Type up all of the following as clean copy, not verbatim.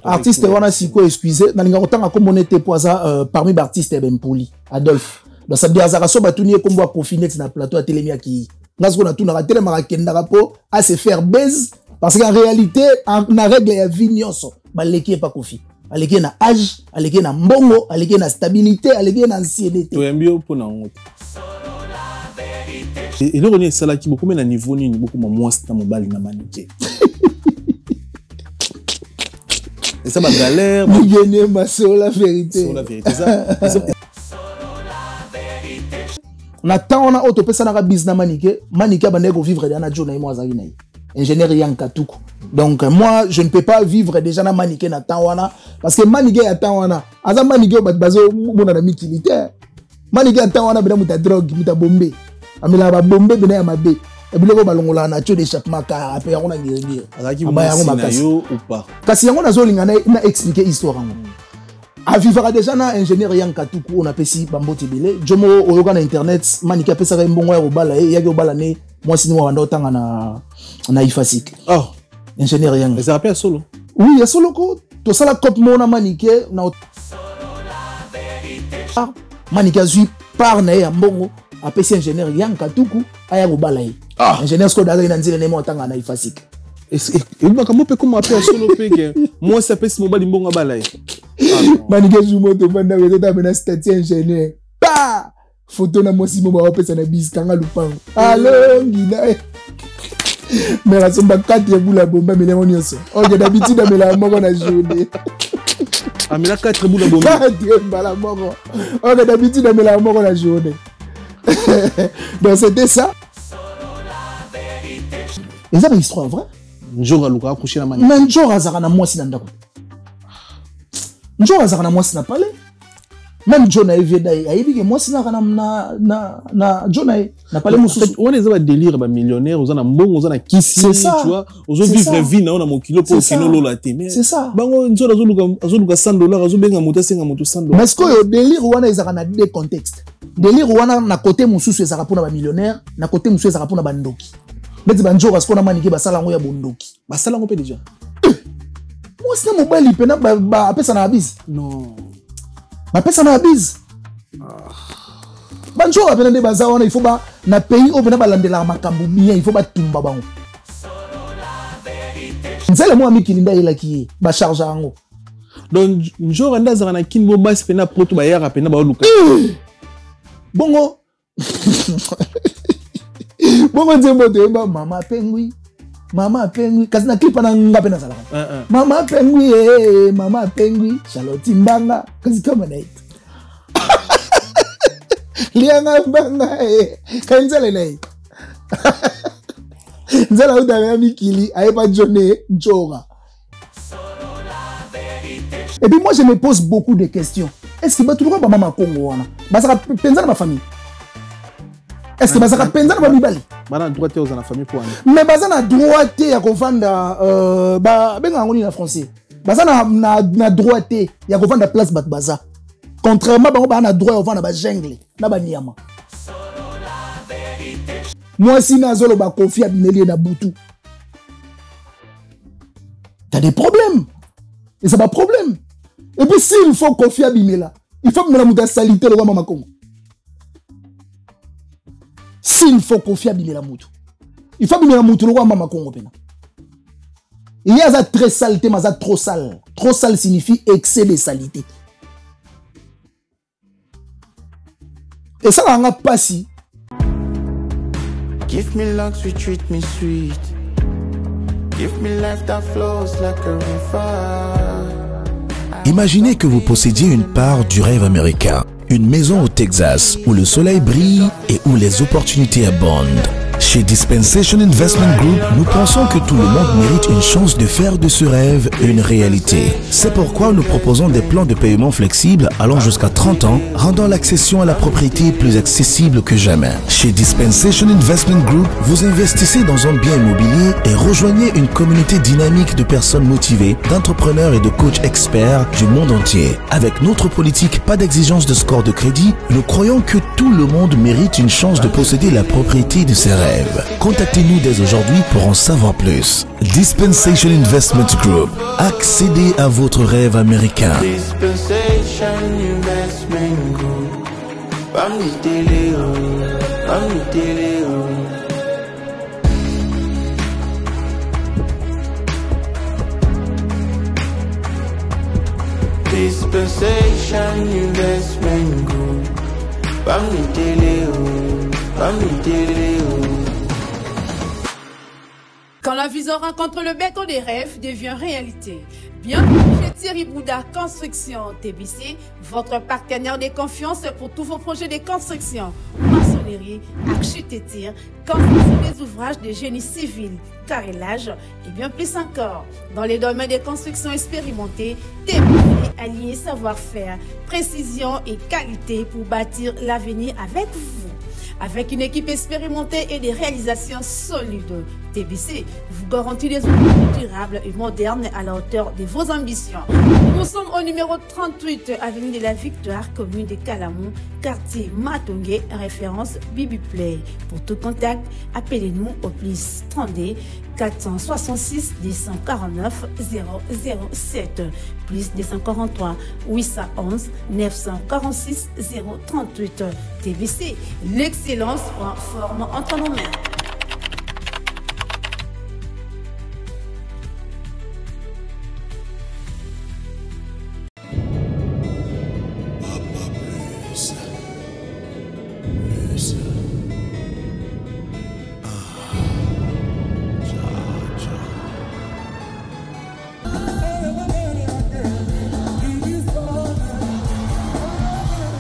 Artiste wana siko excusez na linga kotanga kombo nete poza parmi ba artistes Bempoli Adolphe donc ça dire azaka so batuni kombo Kofinex na plateau à télémia qui ngasko na tuna télé marakenda rapo à se faire baise parce qu'en réalité na règle ya vie nyonso baleki pas Kofi aleki na âge aleki na mbongo aleki na stabilité aleki na ancienneté to yambio pona ngoto et le renie sala ki beaucoup mais na niveau ni beaucoup moins na mobile na manager. Et ça ma galère. Vous gagnez ma sur la vérité. Sur la vérité ça. On attend on a auto pesa na business manike bandeko vivre dans na journée moi azaki na ingénieur Yanka Tuku. Donc moi je ne peux pas vivre déjà na manike na tawana parce que manike ya tawana aza manike bazo mona na militaire. Manike ya tawana bena muta drogue muta bombe. Amela ba bombe bena ya mabe. Et puis le balongola na tcho d'échappement car après on a ngirengir azaki na yo ou pas kasi yango nazolinga na expliquer histoire ngo a vivre déjà na ingénieur Yanka Tuku on appelle si bamboti belé jomo oyoka na internet manika pesa ka mbongo ya obala yaki obala ne moi sinon wanda otanga na ifasik oh ingénieur Yanka mais ça appelle solo oui ya solo ko to sala cop mona manike na manika zui par na ya mbongo apesi ingénieur Yanka Tuku aya obala ye ingénieur sko daza ina nzile nemo otanga na ifasik et ba kamo pe comment appeler solo pe moi ça pesi mobali mbongo bala ye manike zumo to banda wezo ta bena statut ingénieur pa photo na mosi mo ba opesa na bis kanga lupango allo ngina mais la somba 4 boula bomba mais les nyonso ok d'habitude amela moko na journée amela 4 boula bomba 4 bala moko ok d'habitude amela moko na journée donc c'était ça. Et ça, c'est une histoire vraie. Njora Luka a couché la manière. Mais Njora Zarana, moi, c'est dans Njora Zarana, moi, c'est dans palais. Même John a évidé, il a dit que moi, c'est dans John a palais. On est un délire, un millionnaire, on a un bon, on a Kissi, tu vois, on a vivre vie, on a mon kilo pour kilo la témé. C'est ça. Bango, Njora Luka $100, on a bien un moto, c'est un moto $100. Mais ce que le délire, on a des contextes. Délire, on a na côté moussou, c'est ça pour un millionnaire, na côté moussou, c'est ça pour un bandoki. Mais tu vas dire parce qu'on a maniqué basala ngoya bondoki. Basala ngopé déjà. Moi c'est mon mobile pena ba apesa na abise. Non. Ba apesa na abise. Banjo apena de baza wana il faut ba na pays au pena ba landela makambu bien il faut ba tumba bango. Nzela mo ami kilinda ila ki ba charge ango. Donc njora ndaza na kinbo bas pena poto ba yara pena ba luka. Bongo. Bongo nzembo te ba mama pengui kasi na clip na ngape na sala mama pengui Charlotte Mbanga kasi kama na it lianga mbanga kanzela na it nzela uta mikili ayepa journée njora. Et puis moi je me pose beaucoup de questions. Est-ce que ba toujours ba mama Congo wana basaka penza na ma famille? Est-ce que basaka penza na ba mibali? Bana droité aux la famille pour aller. Mais basana droité ya kovanda ba benga ngoni na français. Basana na droité ya kovanda place bat baza. Contrairement bango ba na droit ovanda ba jungle na ba niama. Moi si na zolo ba Kofi Abimeli na butu. T'as des problèmes. Et c'est pas problème. Et puis s'il faut Kofi Abimela, il faut que la mouta salité le Mama Congo. S'il faut Kofi Abimela moutou, il faut que la moutou le Mama Congo pena. Il y a ça très saleté, mais ça trop sale. Trop sale signifie excès de saleté. Et ça n'a pas si. Give me luck, sweet, treat me sweet. Give me life that flows like a river. Imaginez que vous possédiez une part du rêve américain, une maison au Texas où le soleil brille et où les opportunités abondent. Chez Dispensation Investment Group, nous pensons que tout le monde mérite une chance de faire de ce rêve une réalité. C'est pourquoi nous proposons des plans de paiement flexibles allant jusqu'à 30 ans, rendant l'accession à la propriété plus accessible que jamais. Chez Dispensation Investment Group, vous investissez dans un bien immobilier et rejoignez une communauté dynamique de personnes motivées, d'entrepreneurs et de coachs experts du monde entier. Avec notre politique pas d'exigence de score de crédit, nous croyons que tout le monde mérite une chance de posséder la propriété de ses rêves. rêves. Contactez-nous dès aujourd'hui pour en savoir plus. Dispensation Investment Group. Accédez à votre rêve américain. Dispensation Investment Group. Dispensation Investment Group. Quand la vision rencontre le béton des rêves devient réalité. Bienvenue chez Thierry Bouddha Construction TBC, votre partenaire de confiance pour tous vos projets de construction, maçonnerie, architecture, construction des ouvrages de génie civil, carrelage et bien plus encore. Dans les domaines de construction expérimentés, TBC allié savoir-faire, précision et qualité pour bâtir l'avenir avec vous. Avec une équipe expérimentée et des réalisations solides, TBC vous garantit des outils durables et modernes à la hauteur de vos ambitions. Nous sommes au numéro 38, avenue de la Victoire, commune de Calamou, quartier Matongé, référence Bibi Play. Pour tout contact, appelez-nous au plus 32 466 249 007 plus 243 811 946 038. TBC, l'excellence en forme entre nos mains.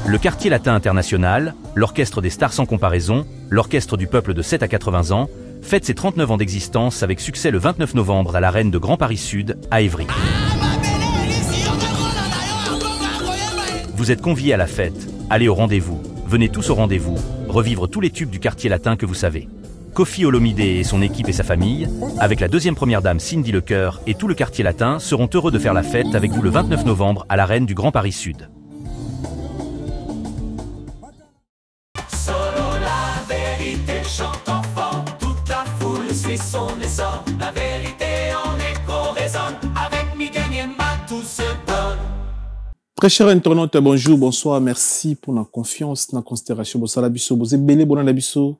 Le Quartier Latin International, l'Orchestre des Stars sans comparaison, l'Orchestre du Peuple de 7 à 80 ans, fête ses 39 ans d'existence avec succès le 29 novembre à l'Arène de Grand Paris Sud, à Évry. Vous êtes conviés à la fête, allez au rendez-vous, venez tous au rendez-vous, revivre tous les tubes du Quartier Latin que vous savez. Kofi Olomide et son équipe et sa famille, avec la deuxième première dame Cindy Lecoeur et tout le Quartier Latin, seront heureux de faire la fête avec vous le 29 novembre à l'Arène du Grand Paris Sud. La vérité en écho résonne avec Miguel Niemba, tout se donne. Très chers internautes, bonjour, bonsoir, merci pour la confiance, la considération. Bonsoir, Labisso, vous êtes belé, bon Labisso,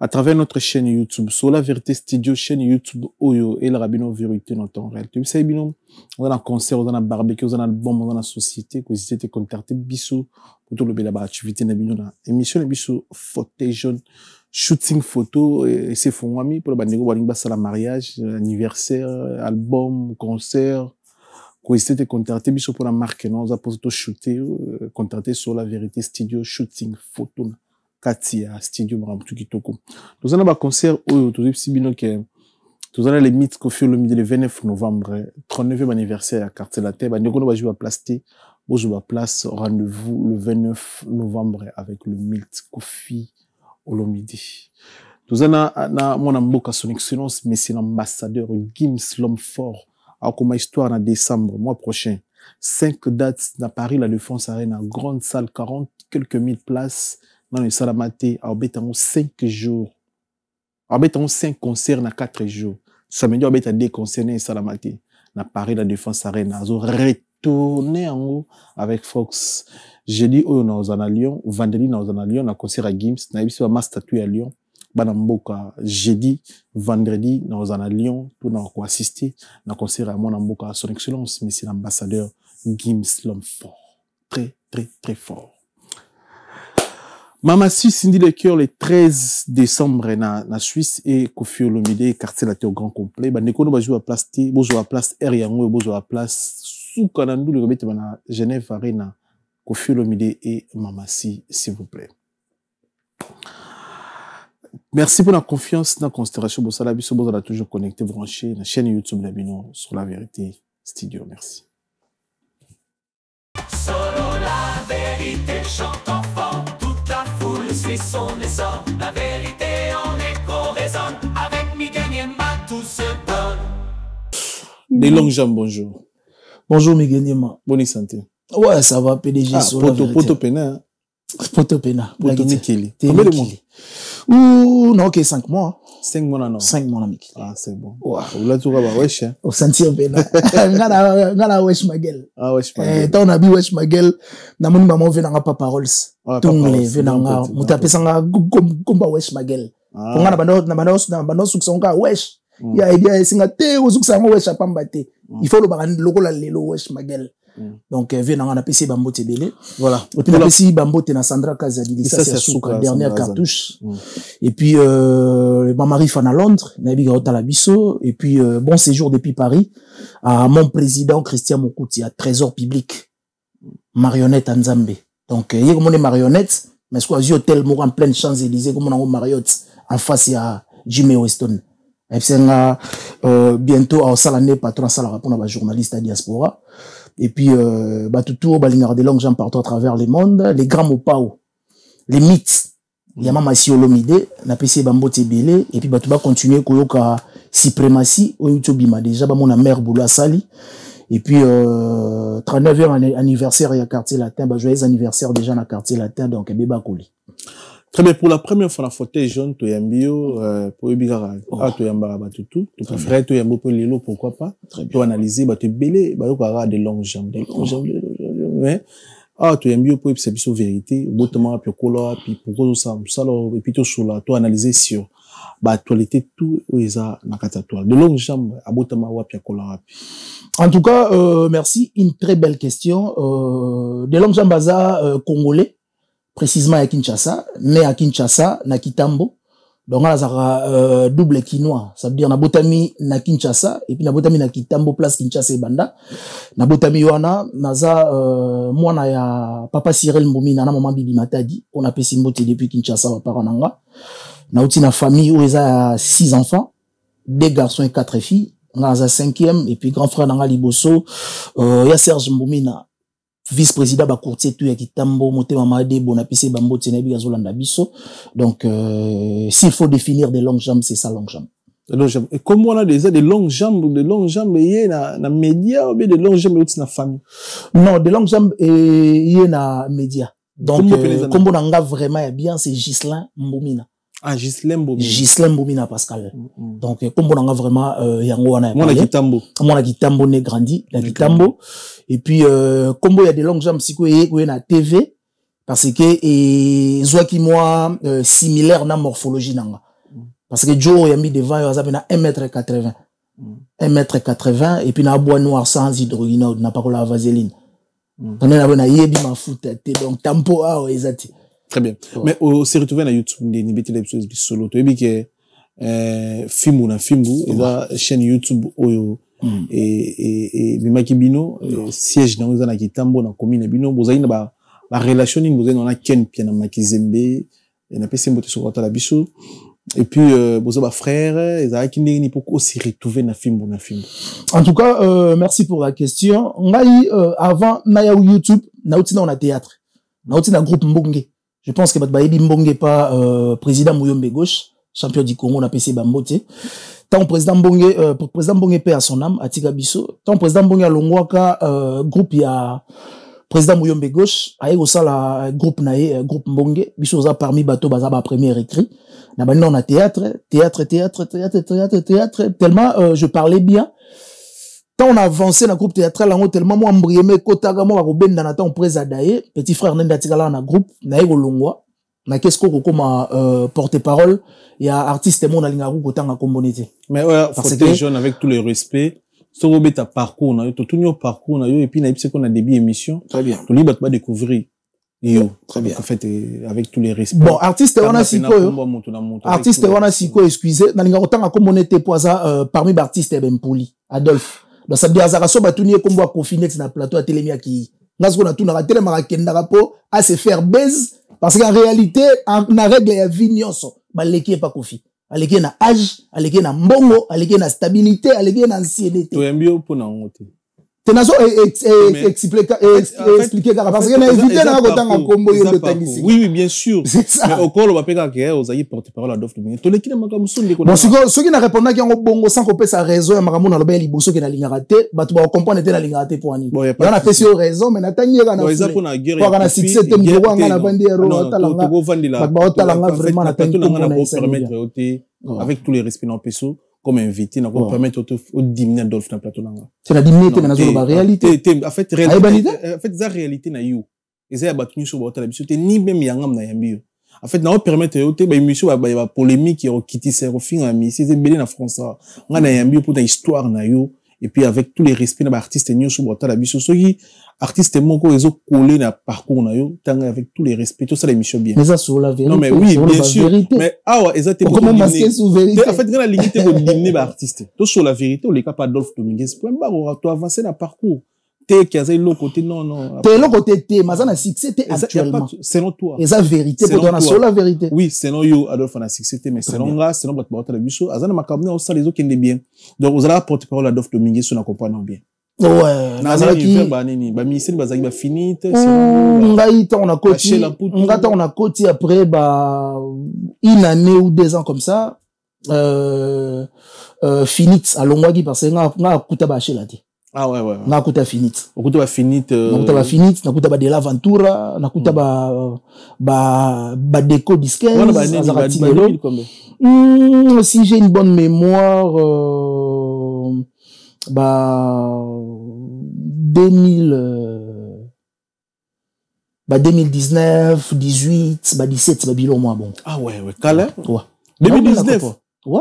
à travers notre chaîne YouTube, sur la vérité studio, chaîne YouTube Oyo et le Rabino Vérité dans le temps réel. Tu sais, Bino, on a un concert, on a un barbecue, on a un album, on a une société, que vous êtes contacté, Bissou, pour tout le bel activité, Nabino, la émission, Bissou, fauteuil jaune, shooting photo, et c'est font ami, pour le bandego, waringba, ça la mariage, anniversaire, album, concert, que vous êtes contacté, Bissou, pour la marque, non, on a posé tout shooter, contacté sur la vérité studio, shooting photo, Katia, studio, Maramoutou Kitoko. Nous avons un concert, Oyo, tous les petits bino que, nous avons les mythes Kofi Olomide le 29 novembre, 39e anniversaire à Quartier Latin, bandego, on va jouer à placer, on joue à place, rendez-vous le 29 novembre avec le mythe Kofi Olomide. Nous avons mon amboka son excellence, mais c'est l'ambassadeur Gims, l'homme fort. Alors, comme histoire en décembre, mois prochain, 5 dates à Paris, la Défense Arena, grande salle, 40, quelques mille places, dans le Salamaté, à Obétango, 5 jours. À Obétango, 5 concerts dans 4 jours. Samedi, à Obétango, 2 concerts dans Salamaté, dans Paris, la Défense Arena. Ils ont retourné en haut avec Fox. Jeudi, nous sommes à Lyon. Vendredi, nous sommes à Lyon. On a concert à Gims. Nous avons ma statue à Lyon. Banamboka. Jeudi, vendredi, nous sommes à Lyon. Tout nous avons assisté. Nous avons concert à Monamboka. Son excellence, mais c'est l'ambassadeur Gims, l'homme fort. Très, très, très fort. Mamassi Cindy Lecoeur le 13 décembre na Suisse et Kofi Olomide quartier Latin au grand complet. Bandeko no ba jouer à place T, bo jouer à place R yango, bo jouer à place sous Kanandu le rebete na Genève Arena. Kofi Olomide et Mamassi, s'il vous plaît. Merci pour la confiance, la considération. Bon, ça la biso, bon, toujours connecté, branché, la chaîne YouTube Labino sur la vérité studio. Merci. Solo la vérité chante enfant, toute la foule suit son essor. La vérité en écho résonne, avec Miguel Niemba tout se donne. Des longues jambes, bonjour. Bonjour Miguel Niemba. Bonne santé. Ouais, ça va, PDG sur la vérité. Poto Pena. Poto Pena. Poto Mikeli. Ouh, non, ok, 5 mois. 5 mois, non. 5 mois, Mikili. Ah, c'est bon. Ouais. Là, tu vas wesh. Au sentir pena. Ngana wesh magel. Ah, wesh magel. Tant on a vu wesh magel, na moni maman venanga pas paroles. Tongle venanga, mutape sanga kumba wesh magel. Ponga na bando suksonga wesh. Ya idea singa te uzuksango wesh apambate. Il faut le baran lokola lelo wesh magel. Donc venanga na PC bambote belé. Voilà. Et puis na PC bambote na Sandra Kazadi, ça c'est Souka, dernière cartouche. Et puis ma mari fan à Londres, na biga la biso et puis bon séjour depuis Paris à mon président Christian Mokuti à Trésor public. Marionnette Nzambe. Donc il y a comme des marionnettes, mais ce qu'on hôtel mort en pleine Champs-Élysées comme on a Marriott en face à Jimmy Weston. Et puis bientôt à Salané patron salara pour les journalistes à diaspora. Et puis tout balingar des langues gens partout à travers le monde, les grands mots pao, les mythes. Il y a même si Olomide, na PC Bambo Tebele et puis tout va continuer koyoka suprématie au YouTube ma déjà ba mon mère boulot sali. Et puis 39e anniversaire il y a quartier latin, bah joyeux anniversaire déjà dans quartier latin donc beba koli. Très bien, pour la première fois la fauteuil jaune to yambio pour bigara. Ah to yamba batutu, to préférer to yambo pour lelo pourquoi pas. To analyser ba te belé ba ko ara de longues jambes, mais ah to yambio pour c'est biso vérité, botement puis kola puis pour ça et puis to sola to analyser sur ba actualité tout oza na kata toile. De longues jambes abotama wa puis kola. En tout cas, merci, une très belle question. De longues jambes baza congolais. Précisément à Kinshasa, né à Kinshasa, na Kitambo. Donc, on a double quinois. Ça veut dire, na botami na Kinshasa, et puis na botami na Kitambo, place Kinshasa et Banda. Na botami wana, naza, moi na ya papa Cyril Mboumi, na maman Bibi Matadi. On a pesi mbote depuis Kinshasa, wa parananga. Na outi na famille où il y a 6 enfants, 2 garçons et 4 filles. On a 5e, et puis grand frère Nanga Liboso, y a Serge Mboumi na vice-président ba courtier tout ya Kitambo moté mamade bonapise bambo tenebi azolanda biso. Donc s'il faut définir des longues jambes, c'est ça longues jambes. Et comme on a déjà des longues jambes y na média ou bien des longues jambes aussi na famille. Non, des longues jambes y na média. Donc comme on a vraiment bien c'est Ghislain Mbomina. Ah, Ghislain Mbomina. Ghislain Mbomina Pascal. Donc comme on a vraiment yango wana. Moi na Kitambo. Moi na Kitambo né grandi na Kitambo. Et puis comme il y a des longues jambes siko y na TV parce que et zoaki moi similaire na morphologie nanga. Parce que Joe y a mis devant il y a 1m80. 1m80 et puis na bois noir sans hydrogène na pas la vaseline. On a na yebi ma foot donc tempo a ezati. Très bien. Mais on s'est retrouvé na YouTube ni beti les choses solo to ebi que filmu na filmu et la chaîne YouTube oyo et bimaki bino siège na na Kitambo na commune bino bozali na ba relation ni bozali na Ken pia na Makizembe et na pesi mbote sur la biso et puis bozo ba frère ezaki ni pour aussi retrouver na filmu en tout cas merci pour la question ngai avant na ya YouTube na outi na théâtre na outi na groupe Mbonge. Je pense que Batbaïbi Mbonge pas président Mouyombe Gauche, champion du Congo, on a PC Bambote. Tant président Mbonge paix à son âme, à Tigabiso. Tant président Mbonge à Longwaka, groupe il y a président Mouyombe Gauche, aïe au la groupe nae, groupe Mbonge, biso za parmi bateau bazaba premier écrit. Na bani on a théâtre, tellement je parlais bien. Tant on a avancé dans le groupe théâtral, tellement moi m'briemé kotaga moi roben dans temps prézadaye petit frère nenda tikala na groupe na longwa na qu'est-ce qu'on comme porte-parole il y a artiste mon alingaru kotanga communauté mais ouais parce que jeune avec tout le respect so robeta parcours na yo tout nos parcours na yo et puis na qu'on a début émission très bien to liba ba découvrir yo très bien en fait avec tous les respects bon artiste wana siko artiste wana siko excusez na linga kotanga communauté poisa parmi les artistes Bempoli Adolphe. Donc ça veut dire Azaraso batunier comme bois confiné na plateau à télémia qui ngasko na tuna télé marakenda rapo à se faire baise parce qu'en réalité na règle ya vignonso baleki pas kofi aleki na âge aleki na mbongo aleki na stabilité aleki na ancienneté to yambio pona ngote Tenazo expliquer parce que na éviter na kotanga kombo yo tangisi. Oui, bien sûr. C'est ça. Mais au col, on va péga que aux aïe porte-parole à Dolph Dominguez. Tous les qui n'ont pas musundi. Bon, ceux qui n'a répondu qui ont bongo sans couper sa raison, ya makamu na lobé liboso qui na lingarate, ba tu ba comprendre était na lingarate pour ani. Bon, y a pas sur raison, mais na tangi na. Bon, ils pour na guerre. Pour na succès te mbo nga na bandi ero talanga. Ba talanga vraiment na tangi pour permettre avec tous les respects dans peso. Comme invité, n'a pas permettre au diminuer Dolph dans plateau langa. C'est la diminuer mais na réalité. En fait la réalité na you. Ils a battu sur votre habitude ni même yangam na yambi. En fait na permettre au te ba émission ba polémique qui quitter ses refins ami, c'est belé na France. On na yambi pour ta histoire na you et puis avec tous les respects na artistes ni sur votre habitude so qui artiste moko ils ont collé na parcours na yo tanga avec tous les respects tout ça l'émission bien. Mais ça sur la vérité. Non mais oui bien sûr. Mais ah ouais exactement. Comment masquer sous vérité. En fait quand la limite de diminuer ba artiste. Tout sur la vérité on les capable Dolph Dominguez point barre toi avancer dans parcours. T'es qui a l'autre côté non. T'es l'autre côté t'es mais ça na succès actuellement. Selon toi. Et ça vérité pour donner sur la vérité. Oui, selon yo Adolphe na succès mais selon nga selon votre parole la biso azana makabna au ça les autres qui bien. Donc vous allez apporter parole à Dolph Dominguez sur la compagnie bien. Ouais, nazala qui ba nini ba ministère bazaki ba finite ngai on a côté après une année ou 2 ans comme ça finite à longwagi parce que nga kuta ba chez ah ouais nga kuta finite okuta ba finite na kuta ba de l'aventura na kuta ba déco disque si j'ai une bonne mémoire 2019, 18, 17, bilo moi bon. Ah ouais, calé. Ouais. 2019. Ouais.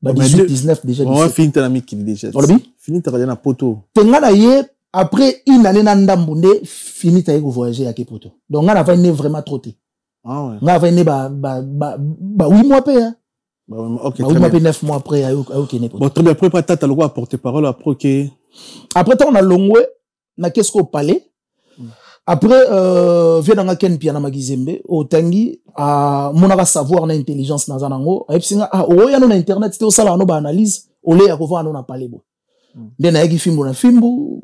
18, 19 déjà. Ouais, fini ta ami qui déjà. Fini ta na poto. Tengana ye après une année na ndambunde fini ta go voyager à poto. Donc on a pas vraiment trotté. Ah ouais. On a pas 8 mois après hein. Ok, très bien. 9 mois après, bon, très bien. Après, t'as le droit à porter parole après que. Après, on a longwe, na qu'est-ce qu'on parlait. Après, vient dans la ken piana magizembe, au tangi, mon a savoir na intelligence na zanango, et puis oh ya no na internet, c'était au sala no ba analyse, au lait à revoir no na parler bo. Dès na yagi fimbo na fimbo,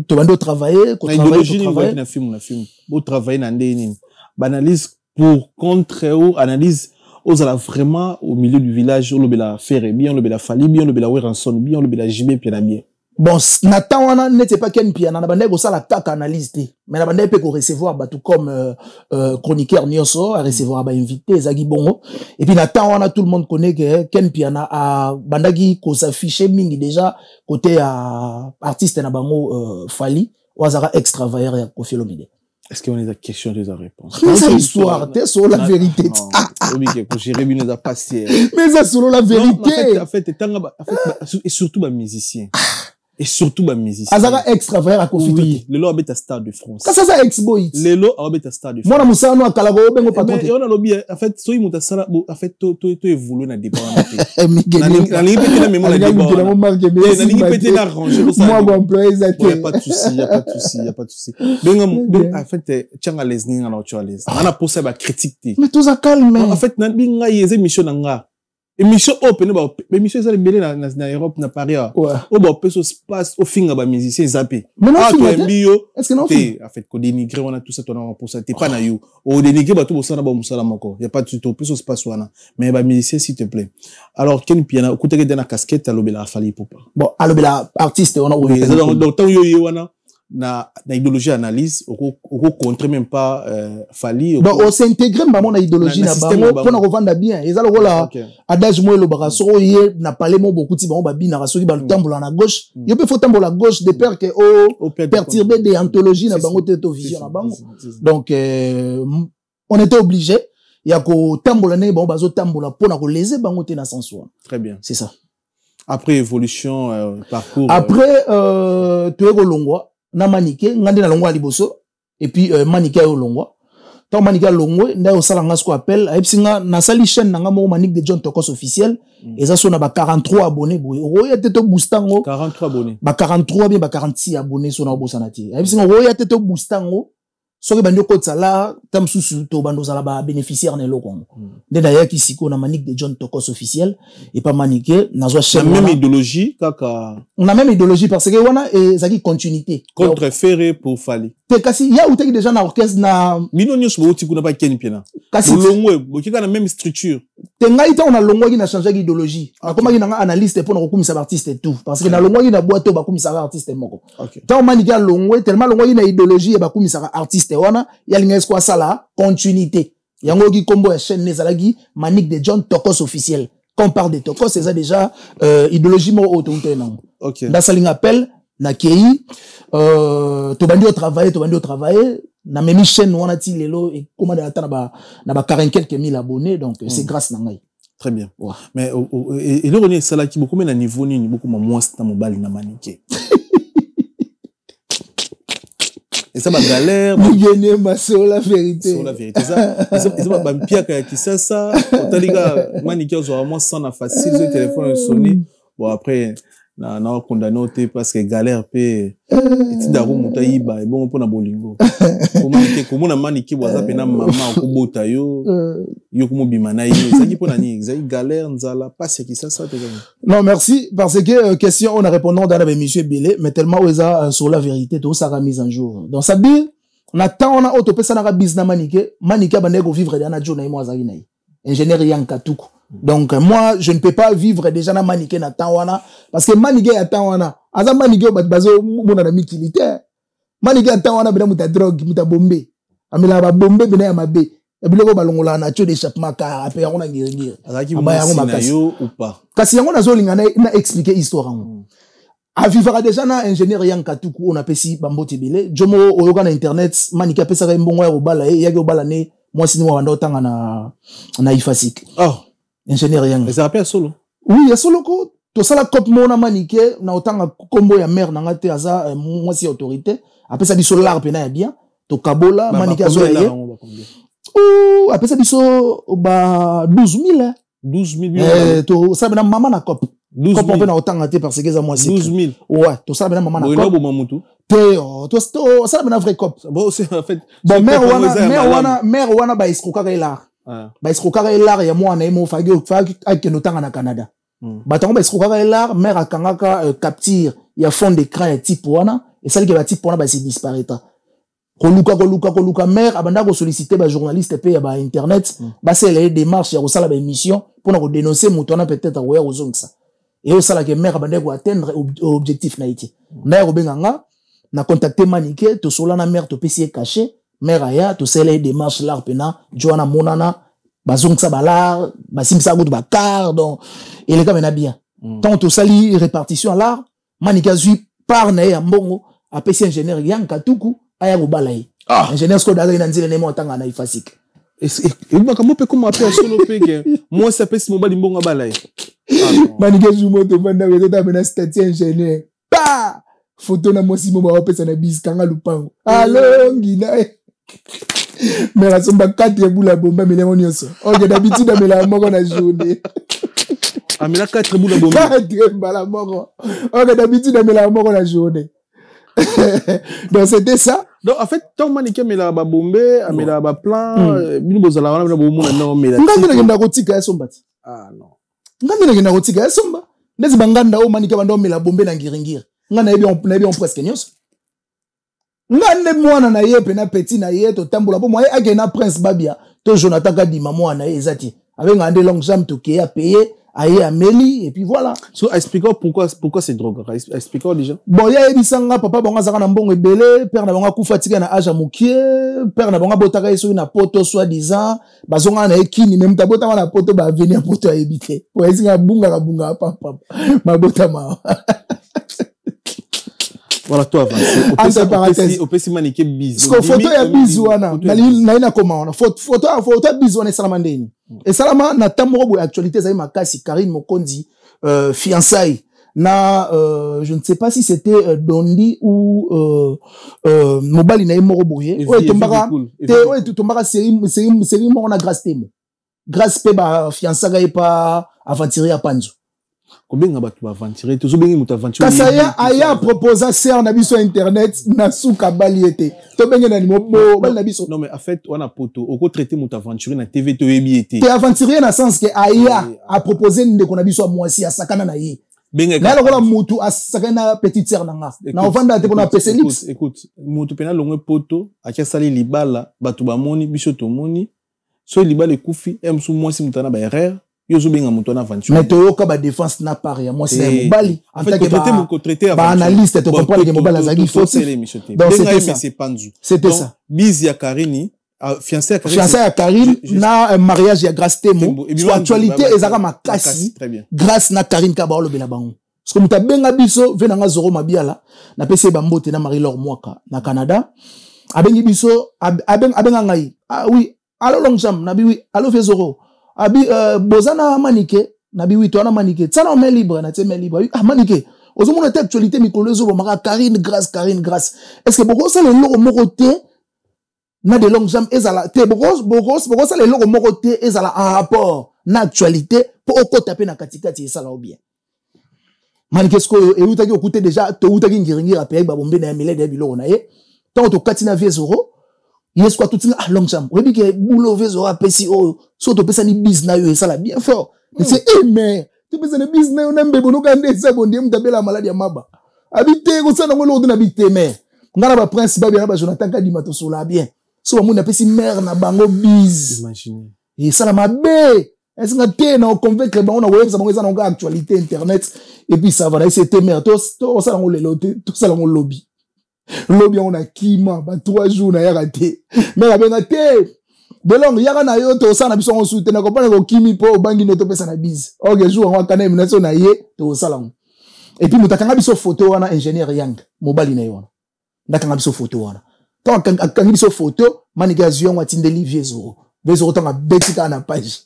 to bando travailler, ko travailler na fimbo, bo travailler na ndeni. Analyse pour contre ou analyse aux ala vraiment au milieu du village on le bela faire bien on le bela fali bien on le bela ranson bien on le bela jibé bien bien bon Nathan wana n'était pas ken piana na bande ko sala kaka analyse te mais na bande peut ko recevoir batou comme chroniqueur nyonso à recevoir ba invité zagi bongo et puis Nathan wana tout le monde connaît que ken piana a bandagi ko s'afficher mingi déjà côté artiste na bango fali wazara extravagant ya Koffi Olomide. Est-ce qu'on a des questions de la réponse? Mais c'est l'histoire, t'es sur la vérité. Oui, que Jérémy nous a passé. Mais c'est sur la vérité. En fait, et surtout les musiciens. Et surtout les musiciens. Azara extravagant à Koffi. Oui, le lot habite à Star de France. Ça ex-boy. Le lot habite à Star de France. Moi, na musano à Kalago, bengo patron. Mais on a lobby, en fait, so il m'a sala, en fait, to évolue na débat. Na ligne pété na mémoire na débat. Na ligne pété na ranger pour ça. Moi, mon employé, ça y a pas de souci, y a pas de souci. Donc, en fait, tiens à l'aise, ni à l'autre à l'aise. On a pour ça, bah, critique. Mais tout ça calme. En fait, na binga yeze mission nanga. Émission open ba émission ça belé na Europe na Paris o ba peso space au finga ba musicien zappé toi mbio est-ce que non en fait ko dénigrer on a tout ça ton pour ça t'es pas na yo o dénigrer ba tout ça na ba musala moko y a pas de tout peso space wana mais ba musicien s'il te plaît alors ken piana ko teke na casquette alobela fali popa bon alobela artiste on a donc tant yo wana na idéologie analyse au contre même pas fali donc on s'intégrer maman na idéologie na bango pour na revendre bien et ça le là adage moi le baraso yé na parler mo beaucoup ti bango babi na raso ki ba tambola na gauche yo peut faut tambola à gauche de peur que perturber des anthologies na bango to vision na bango donc on était obligé ya ko tambola ne bango bazo tambola pour na ko léser bango te na sens très bien c'est ça après évolution parcours après tu es longwa na manike ngandi na longwa liboso et puis manike yo longwa tant manike longwe nda yo sala ngasko appel ayipsinga na sali chaîne nanga mo Manique de John Tokos officiel et ça sona ba 43 abonnés boy roya teto boostango 43 abonnés ba 43 bien ba 46 abonnés sona bosanati ayipsinga roya teto boostango soki bandi okotala tam susu to bando zala ba bénéficiaire na eloko nde na yaki siko na Manique de John Tokos officiel et pas Manique nazo chaîne même idéologie kaka on a même idéologie parce que wana ezaki continuité contre Ferré pour Fali te kasi ya uteki déjà na orchestre na bino nyonso boti kuna ba Ken Piena kasi longwe bokika na même structure te ngai ta on a longwa ki na changer idéologie akoma ki na analyste pour na kokumisa artiste et tout parce que na longwa ki na boîte ba kumisa artiste moko ta Manique a longwe tellement longwa ki na idéologie et ba kumisa artiste wana ya linga esko sala continuité yango ki kombo ya chaîne nezalaki Manique de John Tokos officiel quand on parle de Tokos c'est ça déjà idéologie mo auto ntenang OK dans sa ligne appel na kei to bandi au travailler na même chaîne wana ti lelo et comment de ata na ba 40 quelques mille abonnés donc c'est grâce na ngai très bien ouais. Mais et le renie sala ki beaucoup mais na niveau nini beaucoup moins na mobile na Manique et ça ma galère gagner ma sur la vérité ça ils va bampia qui ça otaliga Manique zo vraiment sans na facile le téléphone sonné bon après na condamné parce que galère pe eti daro mutayiba et bon pour na bolingo comment na Manique boza pena mama okobota yo ko mobima na yo ça qui pour na ni ça galère nzala pas ce qui ça non merci parce que question on a répondant dans la émission Belé mais tellement oza sur la vérité tout ça mise en jour dans sa bill on attend on a auto pesa na business Manique bande ko vivre dans na jo na mo azaki na ingénieur Yankatuku. Donc moi je ne peux pas vivre déjà na Manique na tawana parce que Manique ya tawana aza Manique bazo mona na mikilitaire Manique ya tawana bina muta drogue muta bombe amela ba bombe bina ya mabe e biloko balongola na tio d'échappement ka ape yango na ngirengire azaki na yo ou pas kasi yango nazo linga na expliquer histoire ngo a vivre déjà na ingénieur Yankatuku on appelle bambote belé jomo oyoka na internet Manique apesa ka mbongo ya obala yaki obala ne moi sinon wanda otanga na ifasik ingénieur yang mais ça rappelle solo oui ya solo ko to sala cop mona Manique na otanga kombo ya mère na ngate aza moi si autorité après ça biso lar pena ya bien to kabola Manique azo ya ou après ça biso ba 12000 12000 to ça bena mama na cop cop on peut na otanga te parce que ça moi c'est 12000 ouais to ça bena mama na cop bo mamutu to ça bena vrai cop bon c'est en fait bon mère wana ba escroquer là ba escroquer là ya moi na imo fagi ak notanga na Canada batango ba escroquer là mère akangaka capture ya fond d'écran ya type wana et celle qui va type wana ba se disparaître koluka mère abanda ko solliciter ba journaliste pe ya ba internet ba c'est les démarches ya ko sala ba émission pour na ko dénoncer muto na peut-être ko ya ko zongisa et au sala que mère abanda ko atteindre objectif na iti na ko benganga na contacter Manique to sola na mère to pesi caché mère aya to sala les démarches là pena joana monana bazongisa balar basimisa gout ba car donc et les gars bien tant to sali répartition là Manique zui par na ya mbongo apesi ingénieur Yankatuku aya kobalai ingénieur sko daza ina nzile nemo tanga na ifasik et ba kamo pe comment appeler solo pege moi ça pesi mobali mbongo balai Manique zumo to banda weto ta bena statut ingénieur pa photo na mosi mo ba pesa na bis kanga lupango allo ngina mais la somba 4 boula bomba milengo nyonso ok d'habitude amela moko na journée amela 4 boula bomba 4 mbala moko ok d'habitude amela moko na journée donc c'était ça donc en fait tant Manique amela ba bombe amela ba plan bino bozala wana bo mona na amela ngandina ngenda kotika ya somba non ngandina ngenda kotika ya somba ndezi banganda o Manique bando amela bombe na ngiringiri ngana yebi on presque nyonso ngane mwana na ye pena petit na ye to tambola bo moye ake na prince babia to Jonathan Kadima mwana ye ezati avec ngande long jambe to ke a payé aye ameli et puis voilà so expliquons pourquoi c'est drogue expliquons déjà bon ya ebisanga papa bonga zaka na mbongo ebele père na bonga kufatika na âge mokie père na bonga botaka yeso na poto soi disant bazonga na ekini même tabota na poto ba venir poto ebité po esinga bunga papa mabota ma voilà toi avance au pesi Manique bis parce que photo ya bis wana na ina comment photo bis wana salama ndeni et salama na tambo bo actualité za makasi Karine Mokondi fiançailles na je ne sais pas si c'était Dondi ou mobali na moko boye tombaka série moko na grâce temo grâce pe ba fiançailles pa aventurer à Panzo Combien de bateaux aventurés? Tous les bateaux aventurés. Kasaya aya proposa ser na biso internet na suka baliete. To benga na nimo bal na biso. Non mais en fait on a poto. Oko traiter moto aventuré na TV to ebiete. Te aventurier na sens que aya a proposer ndeko na biso mwasi asakana na ye. Benga. Na lokola mutu asakana petite sœur nanga. Na ovanda te pona PC Lix. Écoute, mutu pena longwe poto akia sali libala batu ba moni biso to moni. So libala kufi emsu mwasi mutana ba erreur. Yozo benga mutu na aventure. Mais toyoka ba défense na part ya mwasi na mobali. En fait que traiter ba analyste to comprendre que mobali azaki fautif. Donc c'était ça. Biz ya Karini, fiancé à Karine. Fiancé à Karine na mariage ya grâce temo. Sur actualité ezaka makasi. Grâce na Karine Kabalo bela bango. Parce que muta benga biso venanga zoro mabiala na pese bambote na Marie-Laure Mwaka na Canada. Abengi biso abenga ngai. Ah oui, allo long jam na bi oui, allo fezoro. Abi bozana manike na bi oui to na manike. Tsana on met libre na teme libre. Ah manike. Ozo mona te actualité mikolo zo maka Karine grâce. Est-ce que boko ça le loko moroté na de long jam ezala te boko ça le loko moroté ezala en rapport na actualité pour oko taper na katikati ezala ou bien. Manike sko e utaki okute déjà to utaki ngiringira pe ba bombe na milede biloko na ye. Tant to katina vie zoro. Yes quoi tout ah long jam. Webi ke boulot vie zoro apesi o so to pesa ni business yo ezala bien fort. C'est mais tu peux ne business on aime bebo no kande ça bon dieu mtabela maladie maba. Habiter ko ça na ngolo na habiter mais ngana ba prince ba bien ba Jonathan Kadima to sola bien. So ba mona pesi mère na bango biz. Imagine. Et ça la mabe. Est-ce que tu na convaincre ba on a web ça bango ça na actualité internet et puis ça va là c'était mère to ça na ngolo tout ça na ngolo lobby. Lobby on a kima ba 3 jours na ya raté. Mais la benga te de long yaka na yo to sana biso on soute na comprendre ko kimi po bangi no to pesa na biz. OK jour on kana élimination na ye to sala. Et puis mutakanga biso photo wana ingénieur yang mobile na yo. Ndakanga biso photo wana. Tant akanga biso photo maniga zion watindeli viezo. Viezo tanga betika na page.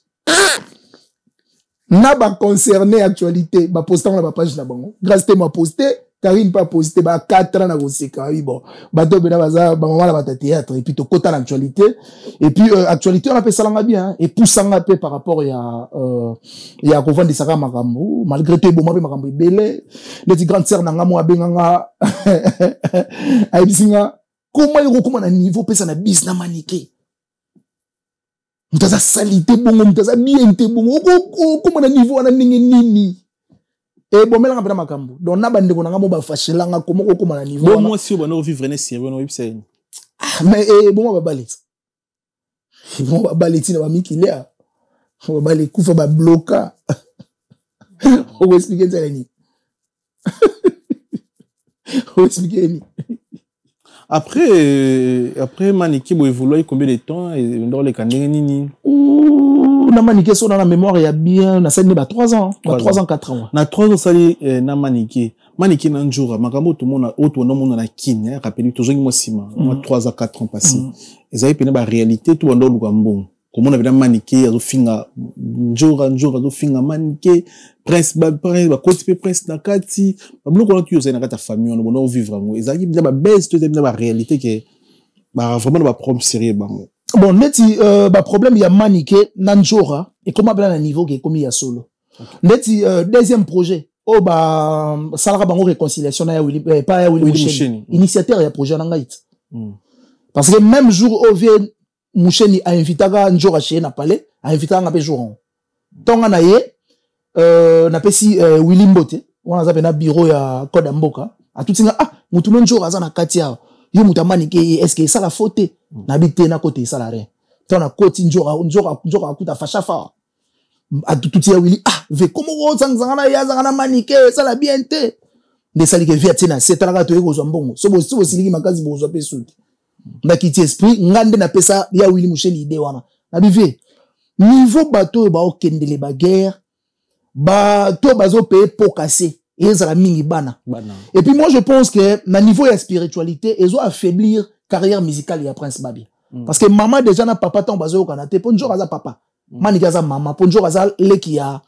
Na ba concerné actualité ba postant na ba page na bango. Grâce te m'a posté Karine pas posté ba 4 ans na goseka oui bon bato bena baza ba maman la ba théâtre et puis to kota l'actualité et puis actualité on appelle ça langa bien et poussanga peu par rapport ya ko vendre saka makambo malgré tout bon makambo belé les grandes sœurs nanga mo abenganga ay bisinga comment yoko comment na niveau pesa na business manike mutaza salité bongo mutaza bien te bongo comment na niveau na nini. Et bon, mais là, on a makambo. Donc, on a bandé qu'on a mo ba fâchelanga comment comment na niveau. Bon, moi si on a vivre ne sérieux on website. Mais bon, on va baler. Bon, on va baler ti na ba mikilea. On va baler kufa ba bloka. On va expliquer ça ni. On va expliquer ni. Après Maniki bo évoluer combien de temps et dans les canets nini. Na Maniki so dans la mémoire il y a bien na ça ni ba 3 ans, 3 ans 4 ans. Na 3 ans ça na Maniki na njura makambo tout monde auto no monde na kin rappelle toujours moi sima 3 à 4 ans passé. Ezali pena ba réalité tout ndo lukambo. Comme on avait dans Maniki azo finga njura azo finga Maniki prince ba côté prince na kati ba bloko na tuyo na kata famille on bon vivre ngo ezali bien ba baisse tout bien ba réalité que ba vraiment ba problème sérieux bango. Bon, neti ba problème ya Manike nanjora et comment bla na niveau que comme ya solo. Neti deuxième projet oh ba salaka bango réconciliation na ya Willy pas ya Willy initiateur ya projet na ngait. Parce que même jour au vient Moucheni a invité à njora chez na palais a invité à jour. Tonga na ye na pesi Willy Mbote wana za na bureau ya Koda Mboka a tout singa ah mutu njora za na katia yo muta Manike est-ce que ça la faute na bite na côté ça la rien tona côté njora kuta fashafa a tout ya Willy ah ve comment on zanga na ya zanga na Manike ça la bien te de sali ke via tina c'est tala to yeko mbongo so siliki makazi bozo pesu na kiti esprit ngande na pesa ya Willy Moucheni idée wana na bive niveau bateau ba okendele ba guerre bateau bazo payer pour casser et ça la mingi bana. Et puis moi je pense que na niveau de spiritualité ils ont affaiblir carrière musicale ya Prince Babi. Parce que maman déjà na papa tant bazo kanate ponjo aza papa. Maniga za maman ponjo aza leki ya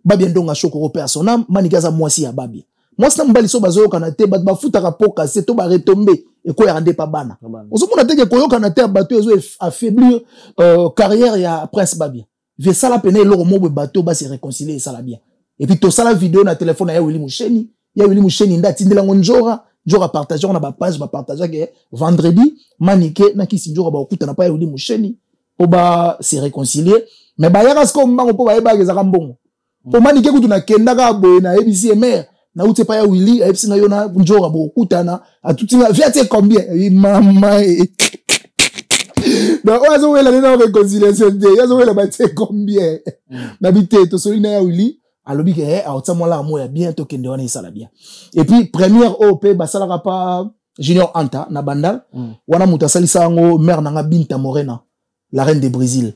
Babi ndonga chokoro personnel maniga za mwasi ya Babi. Moi c'est mbali so bazo kanate ba futa rapoka c'est to ba retomber et ko yande pa bana. Ozo mona teke ko yo kanate bateau ils ont affaiblir carrière ya Prince Babi. Ve ça la peine lo mo bateau ba se réconcilier ça la bien. Et puis, tout ça, la vidéo, na téléphone, ya Willy Moucheni. Ya Willy Moucheni, nda tindela ngonjora. Njora partager, on a ba page, ba partager, que vendredi, manique, na kisi njora ba okuta na pa ya Willy Moucheni. Pour ba se réconcilier. Mais ba yaka sko mbango po ba eba gezaka mbongo. Pour manique kutu na kenda ka boye na ebisi emer. Na ute pa ya Willy, ebisi na yona njora ba okuta na. A tout ça, viate combien? Maman. Donc, on a joué la réconciliation. On a joué la bataille combien? N'habité, tout celui na Willy. Alors, il y a bientôt qu'il y a ça bien. Et puis, première OP, bah, ça n'a pas Junior Anta, na bandal. Wana muta salisa ngo, mère nanga Binta Morena, la reine de Brésil.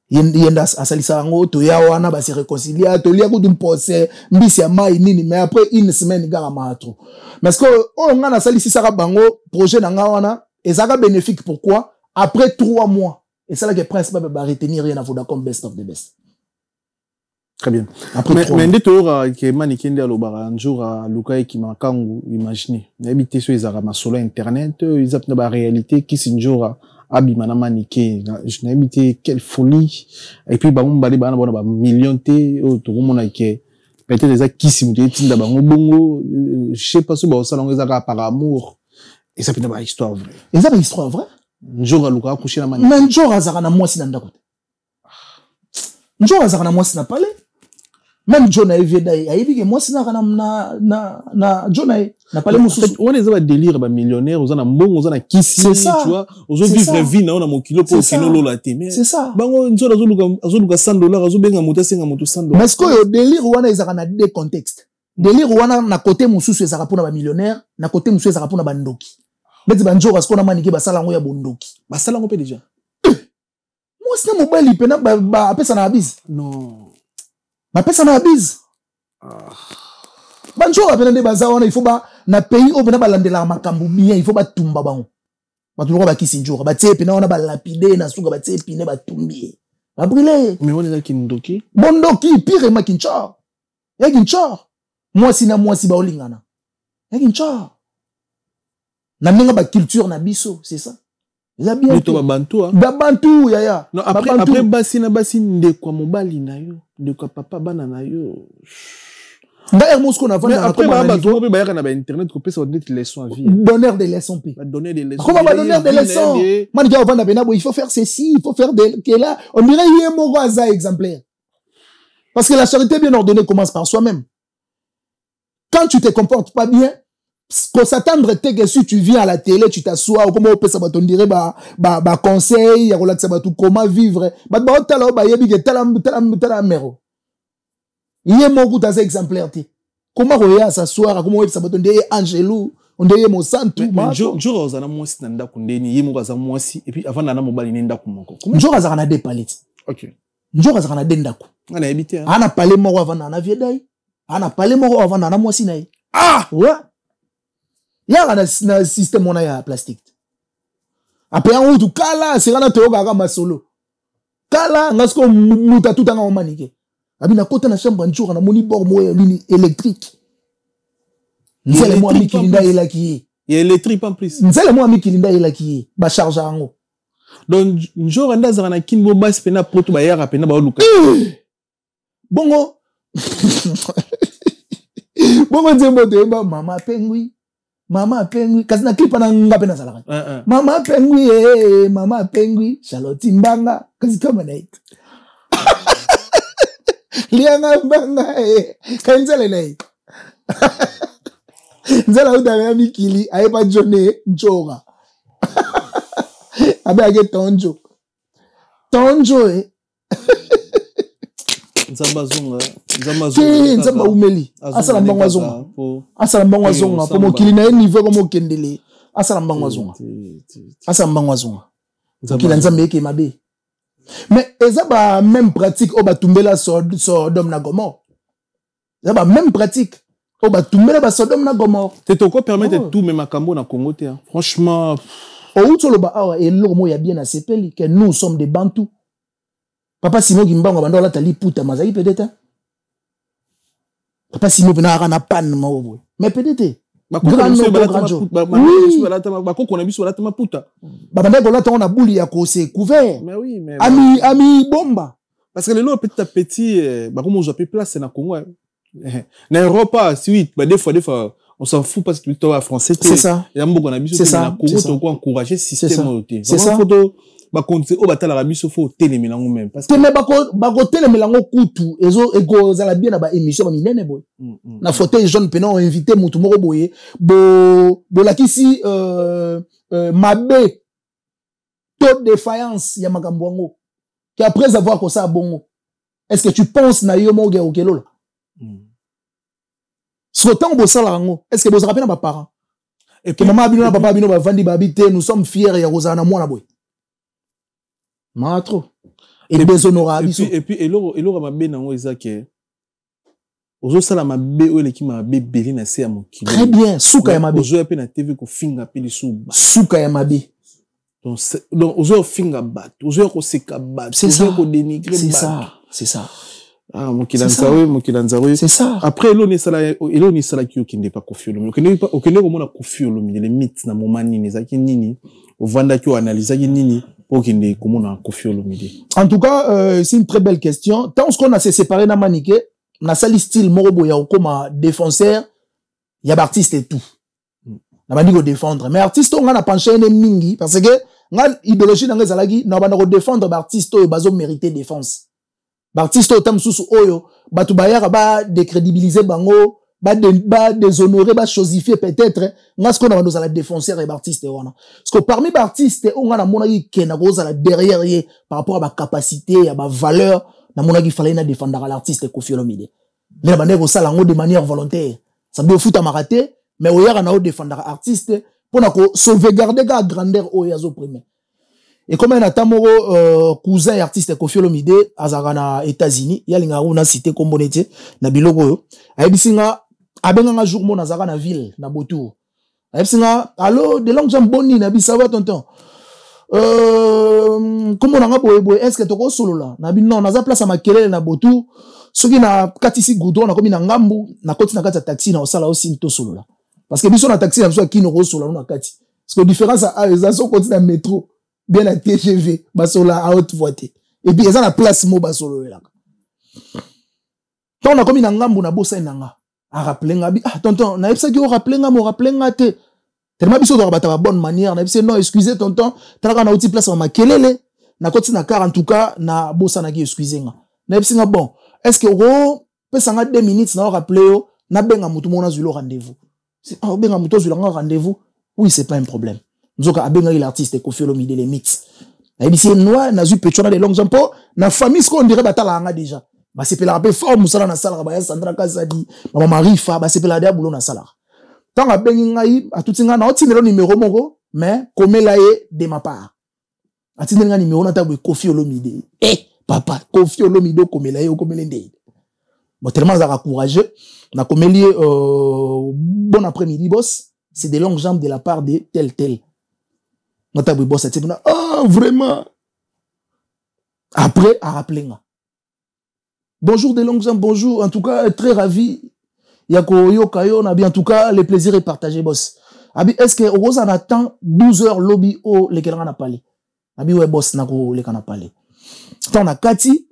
Yenda a salisa ngo, toya wana, bah, se réconcilier, tolia ko dumpose, mbisi ya mai nini, mais après une semaine, il y a maatro. Mais ce que, on a salisi sara bango, projet nanga wana, et ça a bénéfique, pourquoi? Après 3 mois. Et ça là que Prince Baba va retenir rien à foutre comme best of the best. Très bien. Mais dès que que manikende alobara un jour à Lukai qui mankangu imaginer. N'habiter sur les arabes solo internet, ils appellent la réalité qui c'est un jour abimana maniké. Je n'habite quelle folie. Et puis bah on bali bah on a million té tout le monde qui peut-être des qui si muté tinda bah on bongo je sais pas si bah ça l'on les a par amour. Et ça peut être une histoire vraie. Et ça une histoire vraie. Un jour à Lukai coucher la maniké. Mais un jour à Zarana moi si nanda côté. Un jour à Zarana moi si n'a pas même John a évidé que moi c'est na John n'a pas les mots. On les a délire ba millionnaire, on a bon, on a kisi, tu vois, on a vivre vie na on a mon kilo pour kilo lola témé. C'est ça. Bango nzo azuka $100, azubenga moto 100 $. Mais ce que délire wana ezaka na deux contextes. Délire wana na côté mususu ezaka pona ba millionnaire, na côté mususu ezaka pona ba ndoki. Beti banjo parce qu'on a maniki ba sala ngo ya bondoki. Ba sala ngo pe déjà. Moi c'est mobile pena ba apesa na abise. Non. Ma personne a bise. Banjo a besoin bazawana, il faut ba na pays au bena balandela makambu bien, il faut ba tumba bango. Ba toujours ba kisinjora, ba tie pena ona ba lapide na suka ba tie pine ba tumbi. Ba brûler. Mais on est là kindoki. Bondoki pire ma kinchor. Ya kinchor. Moi si ba olingana. Ya kinchor. Na menga ba culture na biso, c'est ça. Il a bien. Mais toi bantu hein. Ba bantu ya. Non après basi nde kwa mobali na yo. De quoi papa bana na yo. D'ailleurs moi ce qu'on a vendu après ba to pe ba ya na ba internet ko pesa des leçons à vie. Donneur des leçons p. Ba donner des leçons. Comment va donner des leçons? Man ga vendre bena il faut faire ceci, il faut faire que là on dirait il est mon rosa exemplaire. Parce que la charité bien ordonnée commence par soi-même. Quand tu te comportes pas bien, qu'on s'attendre que si tu viens à la télé, tu t'assois, ou comment on peut ça, on dirait, conseil, comment vivre, il y a mon goût assez exemplaire, comment on va s'asseoir, comment on peut ça, on dirait Angelou, on dirait mon santu, Jour aux années, moi, si nanda kundeni, yé moi, moi, si, et puis avant d'ana mobile, nenda kumoko. Jour aux années, des palettes. Ok. Jour aux années, dendaku. On a habité, on a parlé mort avant d'ana viedai. On a parlé mort avant d'ana moi, si naï. Ah! Ouais. Y'a un système on a ya plastique. Après en haut kala c'est kana toyoka kama solo. Kala ngasko muta tout en manike. Abina kota na chambre njour na moni bord moya luni électrique. Nzele mo ami kilinda ela ki. Il y a électrique en plus. Nzele mo ami kilinda ela ki. Ba charge ango. Donc njour anda zana kinbo bas pena poto ba yara pena ba oluka. Bongo. Bongo nzembo de ba mama pengui. Mama pengui, kasi na clip na ngape na salaka. Mama pengui, mama pengui, Charlotte Mbanga, kasi kama na hit. Lianga Mbanga, kainzele na hit. Nzela uda ya mikili, ayepa jone nchora. Abe age tonjo. Tonjo Nzamba umeli. Asala mbangwa zonga. Asala mbangwa zonga. Pomo kilina niveau comme kendele. Asala mbangwa zonga. Asala mbangwa zonga. Kila nzambe eke mabe. Mais ezaba même pratique au batumbela Sodome na Gomorrhe. Ezaba même pratique au batumbela ba Sodome na Gomorrhe. T'es quoi permettre tout même à Cambo na Congo te. Franchement, au tsoloba awa et lomo ya bien na sepeli que nous sommes des Bantous. Papa Simo Gimbango bando la tali puta mazai peut-être. Papa Simo bina na pan mawo. Mais peut-être. Grand jo. Ba ko na biso la tama puta. Ba banda ko la ta on a bouli ya ko c'est couvert. Mais oui, mais ami bomba. Parce que les lots petit à petit ba comme on place na Congo. Na Europe, oui, bah, des fois, on s'en fout parce que tu es français. C'est ça. Il y a beaucoup d'habits. C'est ça. C'est ça. Encourager le système. C'est ça. Bah, quand tu as la mission, faut téléméler même. Parce que, mais, bah, téléméler kutu, ego, za la bien, na ba émission, ba minene, boy. Na fauteuil jaune, penon, invité, moutou, moro, boy. La kisi, mabé, taux de défaillance, ya magambouango. Qu'après avoir que ça, bongo. Est-ce que tu penses, na yo, mo, ou kelo, là? Sur le temps, est-ce que vous vous rappelez à mes parents? Et que maman abino, papa abino, vandi babite, nous sommes fiers, ya rosa na moi, na boy. Ma trop. Et déshonorable. Et puis, et l'or ma bé nango ezake. Ozo sala ma bé ou l'équipe ma bé belé na se à mon kilo. Très bien. Souka ya ma bé. Ozo na TV ko finga peli sou. Souka ya ma bé. Donc ozo finga bat. Ozo ko seka bat. C'est ça. Ozo ko dénigrer bat. C'est ça. C'est ça. Ah, mon kilanzawe. C'est ça. Après, elo ni sala ki okende pa Koffi Olomide. Okende ko mona Koffi Olomide, les mythes na momani ni zaki nini. Ovanda ki o analyse ki nini. Okende ko mona Koffi Olomide. En tout cas, c'est une très belle question. Tant qu'on a se séparé na manique, na sali style morobo ya comme défenseur, y a artiste et tout. Na bandi ko défendre. Mais artiste on a penché ene mingi parce que nga idéologie na ngezalagi na banda ko défendre artiste o bazo mériter défense. Artiste autant sous oyo batu bayara ba décrédibiliser bango ba déshonorer ba chosifier peut-être nga ce qu'on a nous à la défenseur et artiste wana parce que parmi les artistes on a mona ki kena rose à la derrière par rapport à ma capacité à ma valeur na mona ki fallait na défendre l'artiste Koffi Olomide mais la manière ça lango de manière volontaire ça doit foutre à marater mais oyara na défendre artiste pour na ko sauvegarder ga grandeur oyazo premier. Et comme un atamoro cousin et artiste Koffi Olomide azara na États-Unis yalinga una cité kombonete na biloko yo ayebisinga abenga nga jour mon azara na ville na Botour ayebisinga allo de longue jambe boni na bisava tonton comment on a boye est-ce que toko solo là na bi non naza place à makelele na Botour soki na katisi goudron na komi na ngambu na koti na kati taxi na osala aussi to solo là parce que biso na taxi na biso ki no solo na kati parce que différence à ezation koti na métro bien la TGV basola à haute voiture et puis ça la place mo basolo là tant on a comme na ngambu na bossa nanga a rappeler nga bi ah tonton na epsa ki o rappeler nga te tellement biso doit battre bonne manière na epsa non excusez tonton tala na outil place ma kelele na koti na car en tout cas na bossa na ki excusez nga na epsa nga bon est-ce que o pesa nga 2 minutes na rappeler yo na benga mutu mona zulo rendez-vous c'est ah benga mutu zulo rendez-vous oui c'est pas un problème. Nous avons l'artiste Koffi Olomide les mythes. Et bien c'est noir, n'a eu pétrole des longues jambes na famille ce qu'on dirait batala déjà. Bah c'est la paix fort musala na sala ba Sandra Kazadi, maman Marie Fa ba c'est la dia boulot na sala. Tant a bengi ngai a tout singa na otinelo numéro moko mais comme la est de ma part. A tinelo numéro na tabu Koffi Olomide. Papa Koffi Olomide comme la est comme l'ende. Bon tellement ça courageux na comme lié bon après-midi boss, c'est des longues jambes de la part de tel. Ah, vraiment. Après, à rappeler. Bonjour des longues jambes, bonjour. En tout cas, très ravi. Yako Yokayo, en tout cas, le plaisir est partagé, boss. Est-ce que Rose en attend 12 heures lobby au lesquels on a parlé? Abi ouais, boss, nako lesquels on a parlé. Tant on a Kati,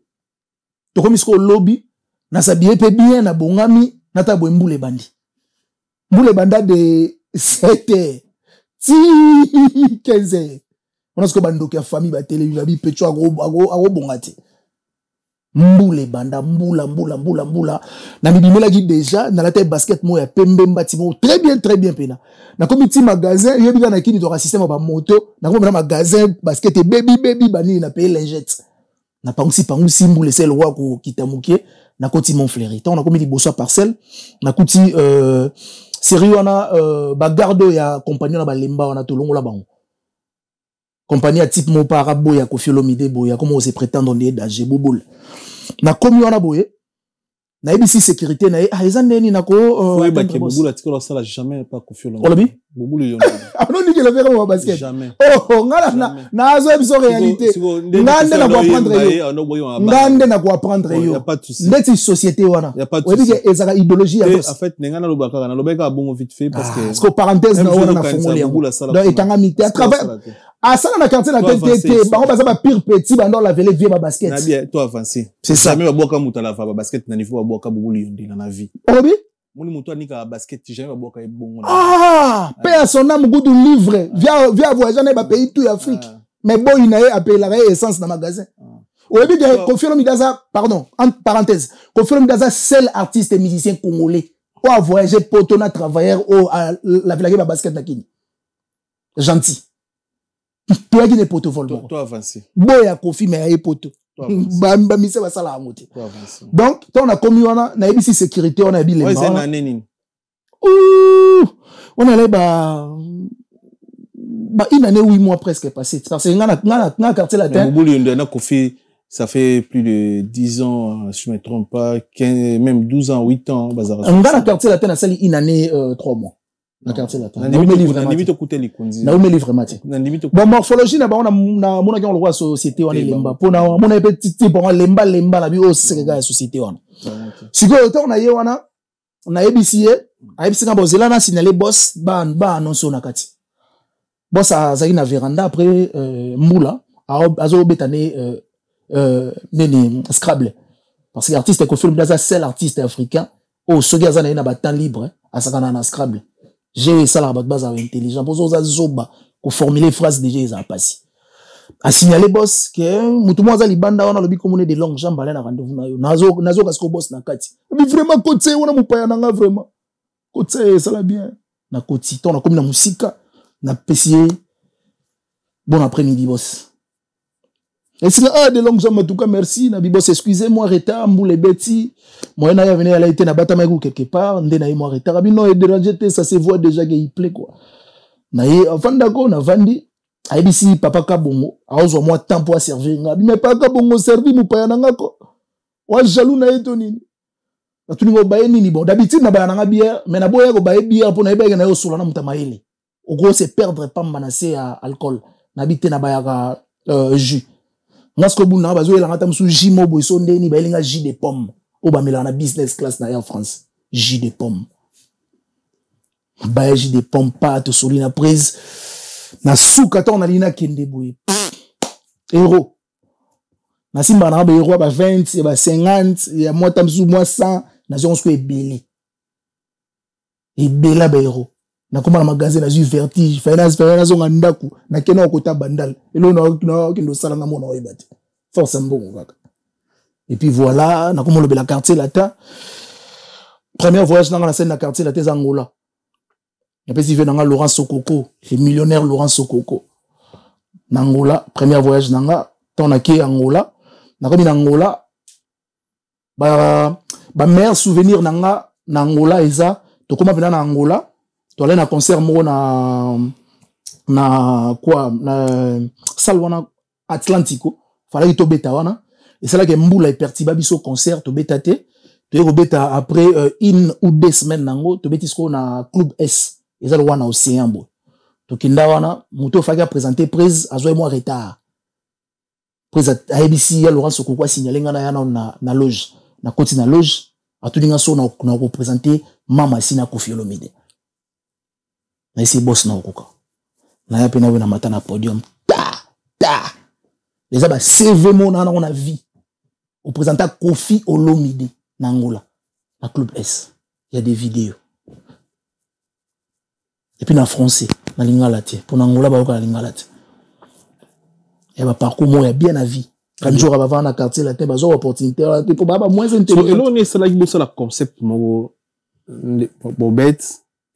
to comme isko lobby, na sabiye pe bien na bongami, na tabo mboule bandi. Mboule banda de 7 heures. Si 15 heures. On a ce que bando qui a famille ba télé bi pecho agro bongati. Mboule banda mbula na bibimela ki déjà na la tête basket mo ya pembe mbatimo très bien pena. Na comme petit magasin yebi na kini to système ba moto na comme magasin basket baby bani na payer lingette. Na pangusi mboule c'est le roi ko kitamukie na koti mon fléri. On a comme di bosso parcelle na koti sérieux on a bagardo ya compagnie na balemba on a to longola bango. Compagnie à type mo parabo ya Koffi Olomide boya comment on se prétend on est danger boboul. Na komi on a boye. Na ebisi sécurité na ezandeni na ko ouais ba ke boboul atiko ça jamais pas Koffi Olomide. Olobi? Boboul yo. Ah non ni que le faire au basket. Jamais. Oh ngala na azo ebiso réalité. Ngande na ko apprendre yo. Ngande na ko apprendre yo. Y a pas de souci. Ndeti société wana. Y a pas de souci. Oyebi ke ezaka idéologie ya boss. En fait nenga na lobaka na lobeka bon vite fait parce que parce que parenthèse na wana na fongole yango. Donc etanga mité à travers Ah, ça, dans la quartier, la tête, par exemple, ça pire petit, dans la vélé, vieux, basket. Nabi, toi avancé. C'est ça. Jamais boire comme la basket, n'a niveau boire comme beaucoup dans la vie. Obi? Mon mouton ni ka basket, jamais boire comme bon. Ah! Paix à son âme, goût de livre. Via voyager dans les pays tout Afrique. Mais bon, il a appelé la essence dans le magasin. Obi, Kofi Olomide, pardon, entre parenthèses, Kofi Olomide, seul artiste et musicien congolais. Ou a voyagé pour ton travailleur ou la ville de basket nakini. Gentil. Toi qui n'est pas vol. Toi avancé. Boya Kofi mais aïe poto. Bamba mise va ça la monter. Donc, on a commis on a ici sécurité, on a habillé les mains. Ouais, c'est on allait une année 8 mois presque passé parce que on a quartier latin. Kofi ça fait plus de 10 ans, si je me trompe pas, 15, même 12 ans, 8 ans, bazar. On a quartier latin a sali une année 3 mois. Na quartier latin. Na limite écouter les conditions. Na me livre mati. Bon morphologie na ba on a le roi société on est lemba. Pour na on a petit type on lemba na bi o sega société on. Si go on a yewana on a ABC ka bozela na signaler boss ba annonce na kati. Boss a zaki na véranda après Moula azo betane neni Scrabble parce que l'artiste est Kofi Olomide c'est l'artiste africain au soki azana na ba temps libre à sakana na Scrabble. J'ai ça la base intelligent pour ça zoba pour formuler phrase déjà ils ont passé a signaler boss que mutu mwaza libanda wana lobi komone de longue jambe na rendez-vous na yo nazo kasko boss na kati mais vraiment côté wana mupaya nanga vraiment côté ça la bien na côté ton na comme na musika na pesier bon après-midi boss et c'est là de longue jambe en tout cas merci na boss excusez-moi retard mboule beti moi na ya venir à la été na batama ko quelque part ndé na moi retard bino et déranger ça se voit déjà qu'il plaît quoi na y enfin d'accord na vandi ABC papa kabongo aozo moi temps pour servir ngabi mais papa kabongo servi mu pa na ngako wa jaloux na eto nini na tuni ngo baye nini bon d'habitude na ba na bière mais na boya ko baye bière pour na yeba na yo solo na mutamaele au gros c'est perdre pas menacé à alcool na bité na ba ya jus ngasko bu na bazo elanga tam su jus mo boy so ndeni ba elinga jus de pomme o ba mela na business class na Air France jus de pomme ba jus de pomme pas to soli na prise na souka ta on a lina kende boy héros na simba na ba héros ba 20 et ba 50 et moi tam sou moi 100 na on se ebeli ebela ba héros na koma na magasin na ju vertige finance zo ngandaku na kena ko ta bandal elo na kindo sala na mona oyebati force mbongo kaka et puis voilà na koma le quartier latin premier voyage dans la scène na quartier latin Angola et puis il vient dans Laurent Sokoko le millionnaire Laurent Sokoko na Angola premier voyage nanga ton na ki Angola na komi na Angola ba meilleur souvenir nanga na Angola eza to koma pena na Angola tu allais na concert mo na quoi na salle wana Atlantico fallait to beta wana et c'est là que mbula pertiba biso concert to beta te to yeko beta après une ou deux semaines nango to betisko na club S et ça le wana océan bo to kinda wana muto faka présenter prise azo moi retard prise à ABC ya Laurent Sokoko signaler ngana yana na loge na koti na loge atulinga so na représenter mama sina Kofi Olomide na isi boss na okuka na ya pena na mata na podium les aba CV mo na on a vie au présentant Kofi Olomide na Angola na club S il y a des vidéos et puis na français na lingala te pour na Angola ba ko na lingala te et ba parcours mo ya bien à vie quand jour va na quartier la te ba zo opportunité pour ba moins intelligent et là on est ça là qui bosse la concept mo bobet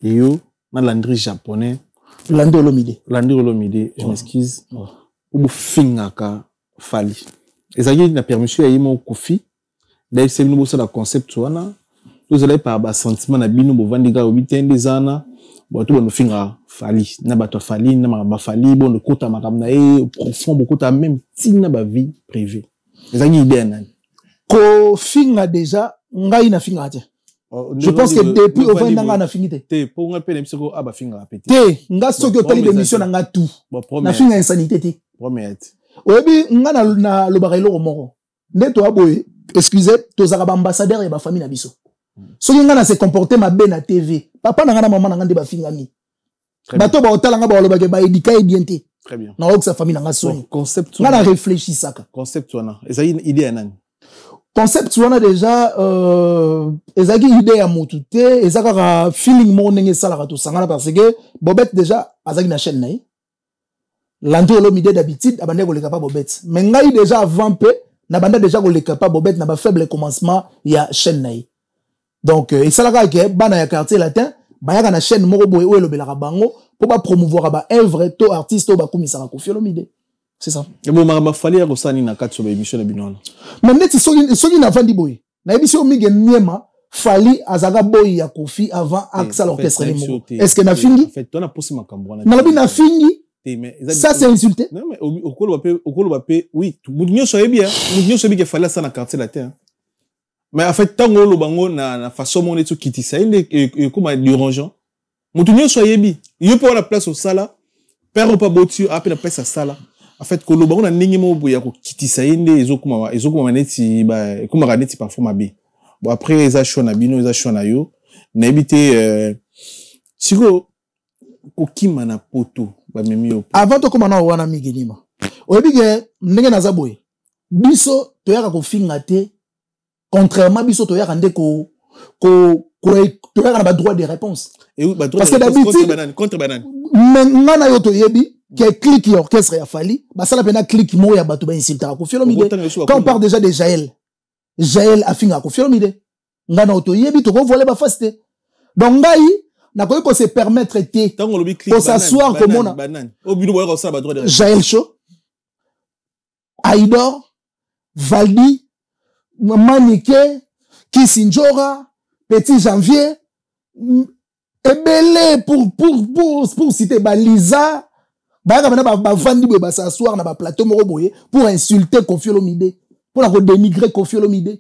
et yo na landry japonais Landry Olomide je m'excuse ou fingaka fali ezaki na permission ya yimo Kofi d'ailleurs c'est nous la concept wana nous allons par ba sentiment na bino bo vandika obitende zana bo to bono finga fali na bato fali na ba fali bon de kota makamna e profond beaucoup ta même tina ba vie privée ezaki idée nani ko finga déjà ngai na finga te. Je pense que depuis au 20 ans, on a fini. Pour on appelle MCO, ah bah finga pété. Nga soki otali d'émission na tout. Na finga insanité te. Première. Oyebi nga na lo barelo moko. Ndeto aboye, excusez, tozaka ba ambassadeur ya ba famille na biso. Soki nga na se comporter mabe na TV. Papa na nga na maman na nga nde ba finga mi. Bato ba otala nga ba lo ba édika et bien te. Très bien. Na ok sa famille na nga soni. Concept. Nga na réfléchi saka. Concept wana. Eza une idée à nani. Concept wana déjà ezaki idée ya mutu te, ezaka feeling mo ndenge salaka to sangana parce que Bobette déjà azaki na chaîne naï. L'anto Olomide d'habitude abandé koleka pa Bobette. Mais ngai déjà avant peu na banda déjà koleka pa Bobette na ba faible commencement ya chaîne naï. Donc et salaka ke bana ya quartier latin bayaka na chaîne moko boye oyo lobelaka bango pour ba promouvoir ba œuvre to artiste ba komisaka Koffi Olomide. C'est ça. Et bon ma fallait ko sani na katso ba émission na binona. Mais net soki na vandi boye. Na émission mige niema fali azaga boye ya Koffi avant axa l'orchestre les mots. Est-ce que na fingi? En fait, on a posé makambo na. Na lobi na fingi. Ça c'est insulté. Non mais okolo bape oui, mudnyo so yebi hein. Mudnyo so yebi que fallait ça na quartier latin. Mais en fait tango lo bango na façon mon etu kitisa inde comme dérangeant. Mudnyo so yebi. Yo pour la place au sala. Père pas botu après la place à sala. En fait ko lo bango na ndenge mo boya ko kitisa inde ezokuma maneti ba kuma kaneti parfois mabe. Bon après eza shona bino eza shona yo. Na ebité siko kokima na poto ba memi yo. Avant to komana wana miginima. Oyebi ke ndenge naza boye. Biso to yaka ko finga te. Contrairement biso to yaka nde ko to yaka na ba droit de réponse. Et oui, parce que d'habitude contre banane. Mais ngana yo to yebi que clique orchestre ya fali, ba sala pena clique mo ya bato ba insulta Koffi Olomide. Quand on parle déjà de Jaël. Jaël a finga Koffi Olomide. Ngana yo to yebi to ko voler ba faste. Donc ngai na ko se permettre te pour s'asseoir comme on a Jaël Show, Aïdor, Valdi, Manike, Kissinjora, Petit Janvier, Ebele pour citer Lisa, Vandi ba s'asseoir na ba plateau moko boye pour insulter Koffi Olomide, pour la dénigrer Koffi Olomide.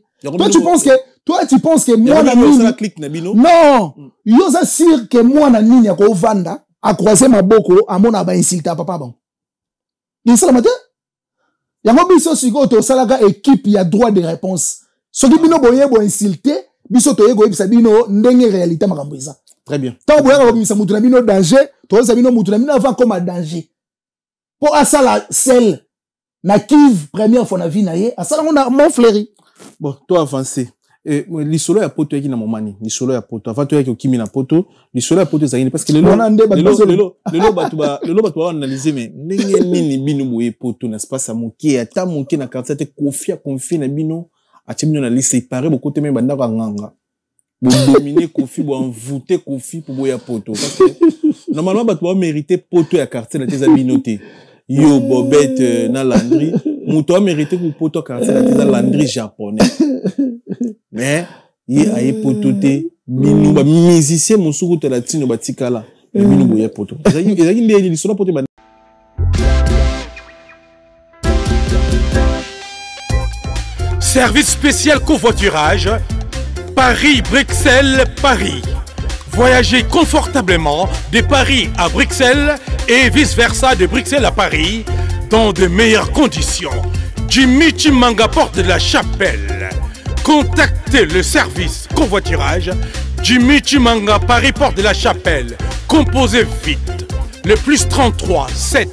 Toi tu penses que moi na nini? Non, yo za sir que moi na nini ya ko vanda a croiser ma boko a mona ba insulter papa bon. Il ça la matin? Ya mo biso siko to salaka équipe ya droit de réponse. Soki bino boye bo insulter, biso to yego ebisa bino ndenge réalité makambo eza. Très bien. Tant boye ko bimisa mutu na bino danger, to za bino mutu na bino avant comme danger. Pour asa la sel na kiv première fois na vie na ye, asa on a mon fléri. Bon, toi avancé. L'isolo ya poto yaki na momani, l'isolo ya poto avant to yaki okimi na poto, l'isolo ya poto ezali parce que lelo batu ba analyser mais ndenge nini bino boye poto na espace moké ata moké na quartier te confie na bino atimino na liste séparé beaucoup te même banda ka nganga. Bo dominer Koffi bo envoûter Koffi pour boya poto parce que normalement batu ba mériter poto ya quartier na tes abinoté. Yo Bobette na Landry, muto a mérité pour poto quartier na tes Landry japonais. Mais il a eu pototé binu ba musicien musuku te latino batikala binu boye poto ezaki ndeni lisolo pote ba. Service spécial covoiturage Paris-Bruxelles Paris. Voyagez confortablement de Paris à Bruxelles et vice-versa de Bruxelles à Paris dans de meilleures conditions. Jimmy Chimanga, porte de la Chapelle. Contactez le service covoiturage Jimmy Chimanga, Paris, porte de la Chapelle. Composez vite. Le plus 33 7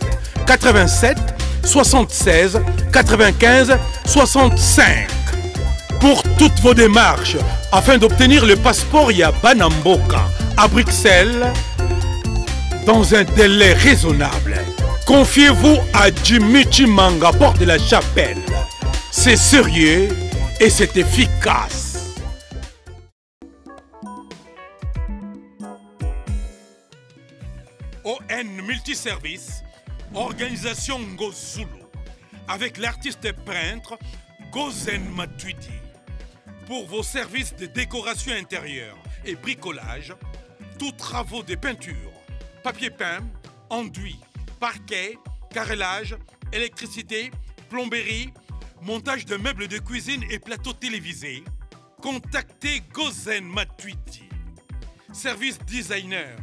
87 76 95 65. Pour toutes vos démarches, afin d'obtenir le passeport Yabanamboka à Bruxelles, dans un délai raisonnable, confiez-vous à Jimmy Chimanga, porte de la Chapelle. C'est sérieux et c'est efficace. ON Multiservice, organisation Ngozulu, avec l'artiste peintre Gozen Matuidi. Pour vos services de décoration intérieure et bricolage, tous travaux de peinture, papier peint, enduit, parquet, carrelage, électricité, plomberie, montage de meubles de cuisine et plateaux télévisés, contactez Gozen Matuidi. Service designer,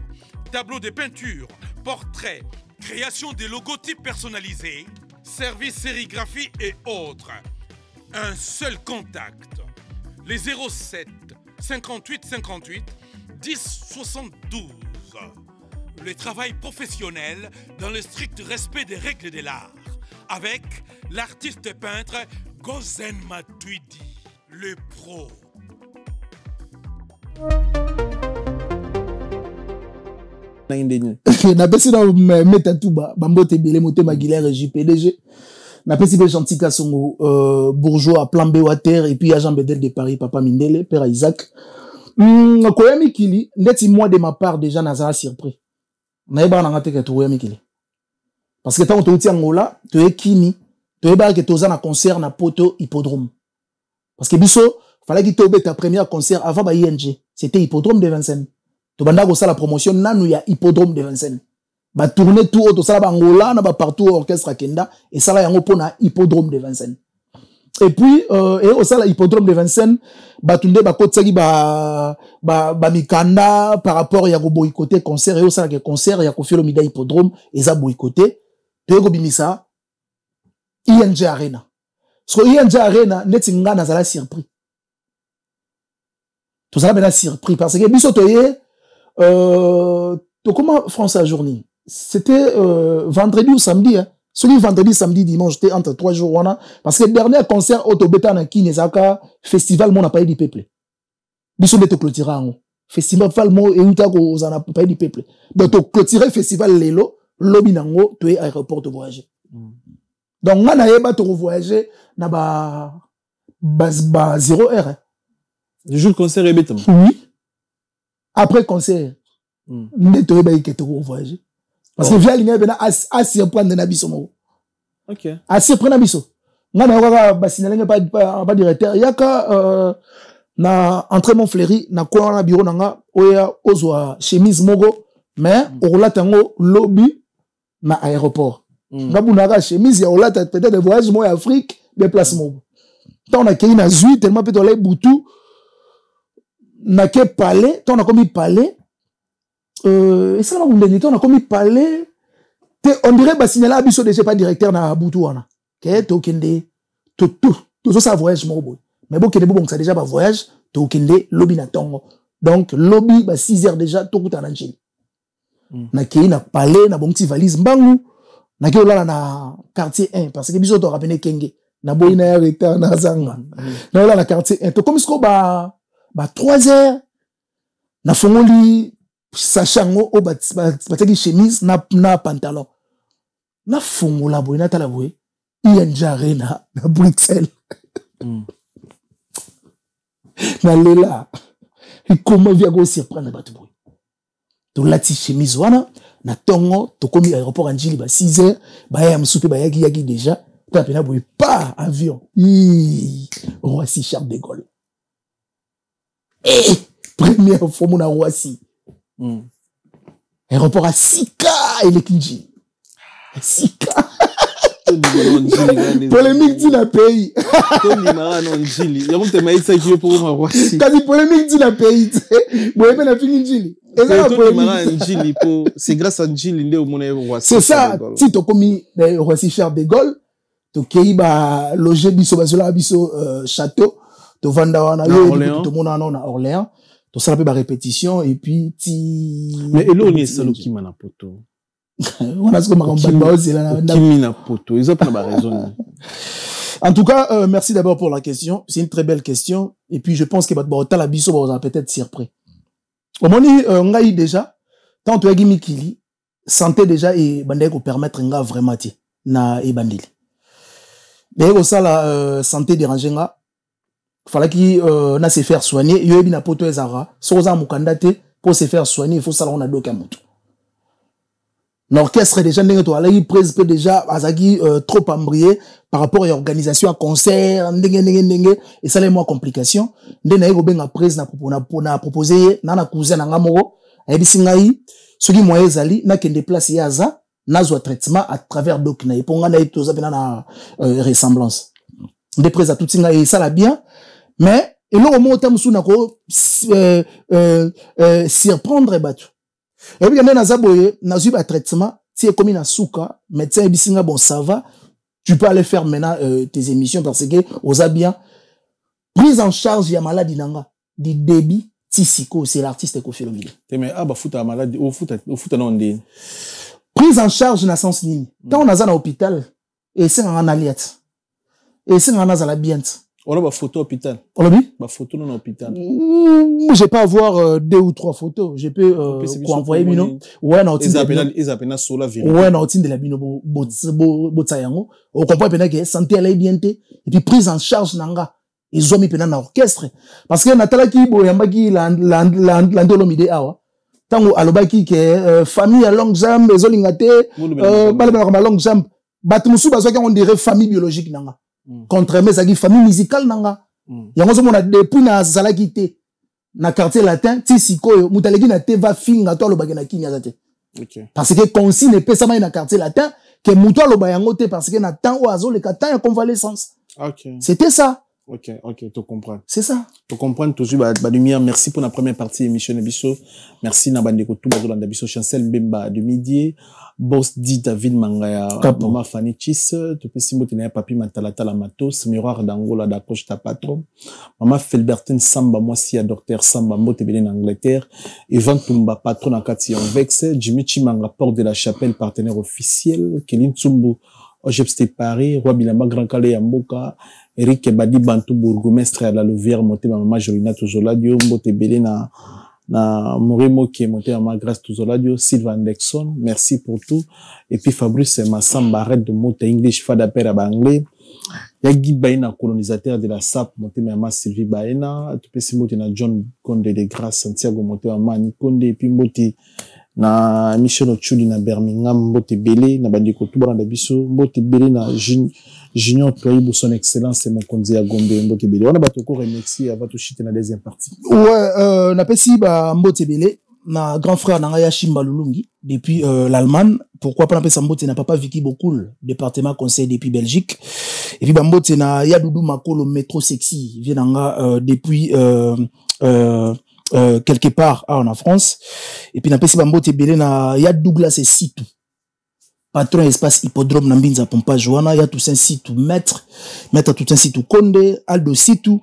tableau de peinture, portrait, création de logotypes personnalisés, service sérigraphie et autres. Un seul contact, les 07 58 58 10 72. le travail professionnel dans le strict respect des règles de l'art. Avec l'artiste peintre Gozen Matuidi, le pro. Napesi na meta tuba bambote belé moté Maguilère JPDG. Napesi be gentil kasongo bourgeois plan B water et puis agent Bedel de Paris papa Mindele père Isaac. Koyami Kili ndeti moi de ma part déjà nazara surpris. Na yeba na ngate ke Koyami Kili. Parce que tant on te Angola, tu es kini, tu es ba que toza na concert na poto hippodrome. Parce que biso fallait qu'il tobe ta première concert avant ba ING, c'était hippodrome de Vincennes. Tu banda ko la promotion nanu ya hippodrome de Vincennes. Ba tourner tout auto sala ba Angola na ba partout orchestre Kenda et sala yango pona hippodrome de Vincennes. Et puis et au sala hippodrome de Vincennes ba tunde ba kotsaki ba mikanda par rapport ya go boycotter concert et au sala que concert ya ko fiolo mida hippodrome et za boycotter tu go bimisa ING Arena. So ING Arena neti nga na zala surpris. Tout ça ben surpris parce que biso toye comment France à journée c'était vendredi ou samedi hein. Celui vendredi samedi dimanche j'étais entre 3 jours wana parce que dernier concert autobeta na Kinezaka festival mon pays du peuple biso de to clôturer ngo festival mo euta ko za na pays du peuple donc to clôturer festival lelo lobi nango to aéroport de voyager donc nga na yeba to voyager na ba 0 heure hein. Le jour concert est bête. Oui. Après concert, nous devons voyager. Parce que via l'ingé bena assez prendre na biso mo. OK. Assez prendre na biso. Nga na waka basinalenge pas directeur. Yaka na entraînement fleuri na ko na bureau nanga oya ozwa chemise mogo mais olata ngo lobby na aéroport. Nga bunaka chemise ya olata peut-être voyage mo Afrique des places mogo. Tant on a kei na zui tellement peut on lay boutou na ke palais, on a commis palais, et ça, on a commis palais, on dirait, bah, signaler abisso déjà pas directeur na Boutouana. Ok, to kende, tout ça voyage, mon boy. Mais bon, kende bon, ça déjà, bah, voyage, to kende, lobby na tongo. Donc, lobby, bah, 6 heures déjà, tout coûte en anjil. Na kei na palais, na bon petit valise, mbangou, na kei là, na quartier 1, parce que biso, to rappelé kenge, na boy na yareta, na zanga. Na là, na quartier 1, to comme ce qu'on bah, 3 heures na fongoli sachango o bataki chemise na pantalon na fongola boy na tala boy ING Arena na Bruxelles na lela comment via go surprendre batu boy to lati chemise wana na tongo to komi aéroport Anjili ba 6 heures ba ya msupe ba yaki déjà pa pena boy pas avion Roissy Charles de Gaulle. Et première fois mon Roissy. Aéroport à Sika et les Kinji. Sika. Polémique dit la pays. Polémique dit la pays. C'est grâce à Njili c'est ça. Si tu as commis Roissy Charles de Gaulle, tu as logé biso château. To vanda wana yo to mona na Orléans to sala pe ba répétition et puis mais elo ni salo kima na poto wana ce que makamba ba ozela na kimina poto ils ont pas ba raison. En tout cas merci d'abord pour la question, c'est une très belle question et puis je pense que ba tala biso ba peut-être surpris au moni ngai déjà tant to yagi mikili santé déjà et bandé ko permettre nga vraiment ti na e bandeli mais ça la santé déranger nga fallait qu'il na se faire soigner yo na poto ezara soza mukandate pour se faire soigner il faut ça on a doka mutu l'orchestre déjà ndenge to alayi prise déjà azaki trop embrayé par rapport à l'organisation à concert ndenge et ça les moins complications ndenge na yego benga prise na proposer na cousin na ngamoko ayebisi ngai soki moyen ezali na kende place yaza nazwa traitement à travers doc na eponga na etoza bena na ressemblance de prise à tout singa et ça la bien. Mais, et là, au moment où on a surprendre batu. Et puis, quand on a eu un traitement, si c'est comme une souka, médecin, bon, ça va, tu peux aller faire maintenant tes émissions parce que, on a bien prise en charge, il y a maladie nanga, du débit, Tissiko, c'est l'artiste Kofi Olomide. Mais ah bah foot à maladie, au foot non ndé. Prise en charge na sens nini. Quand on a à l'hôpital et c'est un aliat. Et c'est un azala bien. On a ba photo hôpital. On l'a vu? Ba photo non hôpital. Je peux avoir 2 ou 3 photos. Je peux envoyer bino. Ouais, non, ils appellent ça la vérité. Ouais, non, de la bino botsayango. On comprend bien que santé elle est bien et puis prise en charge nanga. Ils ont mis pendant l'orchestre parce que Natala ki boyamba ki l'andolomide awa. Tango alobaki que famille à longue jambe, ezolingate balabala comme longue jambe. Batumusu bazoka on dirait famille biologique nanga. Contrairement à la famille musicale nanga. Yango zo mona depuis na zalaki te na quartier latin Tissiko mutaleki na te va finga to alobaki na kinya zate. Parce que consigne pe sama na quartier latin que muto aloba yango te parce que na temps o azo le temps ya convalescence. C'était ça. Ok, tu comprends. C'est ça. Tu comprends toujours, lumière. Merci pour la première partie émission Nebiso. Merci Nabandeko tout bazo Nebiso Chancel Mbemba de midi. Boss dit David Mangaya. Maman Fanny Chis. Tu peux simboter na papi Matalata la Matos. Miroir d'Angola d'approche ta patron. Maman Felbertine Samba moi si à docteur Samba Mote Belén Angleterre. Evan Tumba patron à Kati en Vex. Jimmy Chimanga porte de la Chapelle partenaire officiel. Kelin Tsumbu. Ojebste Paris. Roi Bilamba Grand Calais Yamboka. Eric Badi Bantou bourgmestre à la Louvière monté ma maman Jolina Tuzoladio mbote belé na Moremo qui est monté à ma grâce Tuzoladio Sylvain Dexon merci pour tout et puis Fabrice Massamba arrête de monter English fada père à anglais ya Guy Baina colonisateur de la SAP monté ma maman Sylvie Baena tu peux si monter na John Conde de Grâce Santiago monté ma maman Nikonde et puis monté na Michel Ochuli na Birmingham mbote belé na bandiko tout banda biso mbote belé na Junior Toyibou, son excellence, c'est mon conseiller à Gombe, Mbote Bele. On a battu encore remercié avant tout chiter dans la deuxième partie. Ouais, n'a pas si, Mbote Bele, na grand frère Nangaya Chimbalulungi, depuis, l'Allemagne. Pourquoi pas n'appeler Mbote n'a pas Vicky beaucoup, département conseil depuis Belgique. Et puis, Mbote na Yadoudou Makolo, métro sexy, vient depuis, quelque part, en France. Et puis, n'a pas si Mbote Bele na Yad Douglas et Sitou. Patron espace hippodrome Nambinza Pompa Joana, ya tout un site maître tout un site Konde, Aldo Sitou,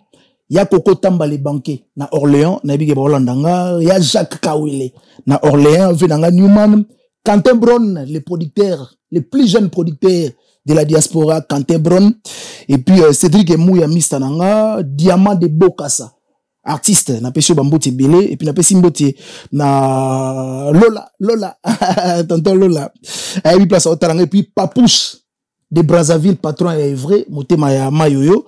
ya Coco Tamba les banquiers, na Orléans, na Bige Rolandanga, ya Jacques Kawele, na Orléans, Venanga Newman, Quentin Bron, les producteurs, les plus jeunes producteurs de la diaspora, Quentin Bron, et puis Cédric Mouya Mistananga, Diamant de Bokassa. Artiste, na pêché Bambote Belé, et puis na pêché Mbote, na Lola, tonton Lola, à 8 places au Taranga, et puis Papouche de Brazzaville, patron et vrai, Motema ya Mayoyo,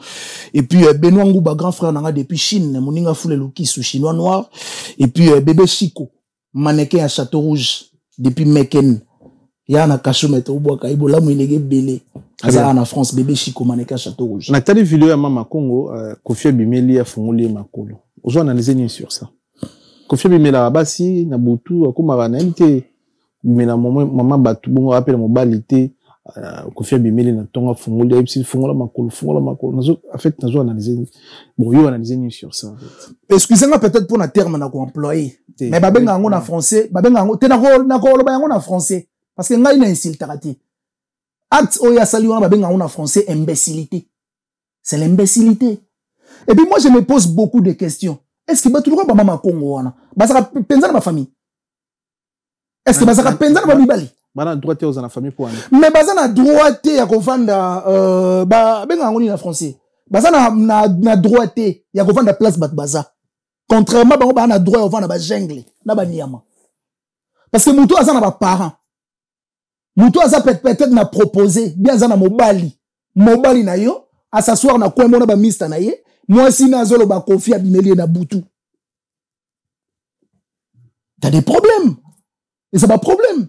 et puis Benoît Ngouba, grand frère nanga depuis Chine, Moninga Foule Luki sous chinois noir, et puis Bébé Chico, mannequin à Château Rouge, depuis Meken, ya na Kachomete, Ouboaka, Ibola Mouinege Belé, Azara na France, Bébé Chico, mannequin à Château Rouge. Nathalie vidéo à Mama Congo, Kofi Abimeli a fongoli Makolo. Vous analysez sur ça. Kofi Abimela Abasi, Nabutu, Akumara Nente, mais na maman Batu, bon, rappelle mon balité, Kofi Abimeli na tonga fongoli, Epsi fongola Makolo. En fait, nazo analyser, bon, yo analyser sur ça. Excusez-moi peut-être pour un terme na ko employé. Mais babenga ngo na français, babenga ngo, te na ko loba yango na français. Parce que ngai na insultarati. Acte oya sali wana babenga ngo na français, imbécilité. C'est l'imbécilité. Et puis moi, je me pose beaucoup de questions. Est-ce que Batouloura ba mama Congo wana? Basaka penza na ma famille. Est-ce que basaka penza na ba mibali? Bana droite aux na famille pour ani. Mais basana droite ya kovanda ba benga ngoni na français. Basana na droite ya kovanda place Batbaza. Contrairement ba ba na droit ya kovanda ba jungle na ba niama. Parce que muto azana ba parents. Muto aza peut-être na proposer bien azana mobali. Mobali na yo à s'asseoir na kwa mona ba mista na ye. Moi, si Nazolo ba Kofi Abimeli na Boutou. T'as des problèmes. Et c'est pas problème.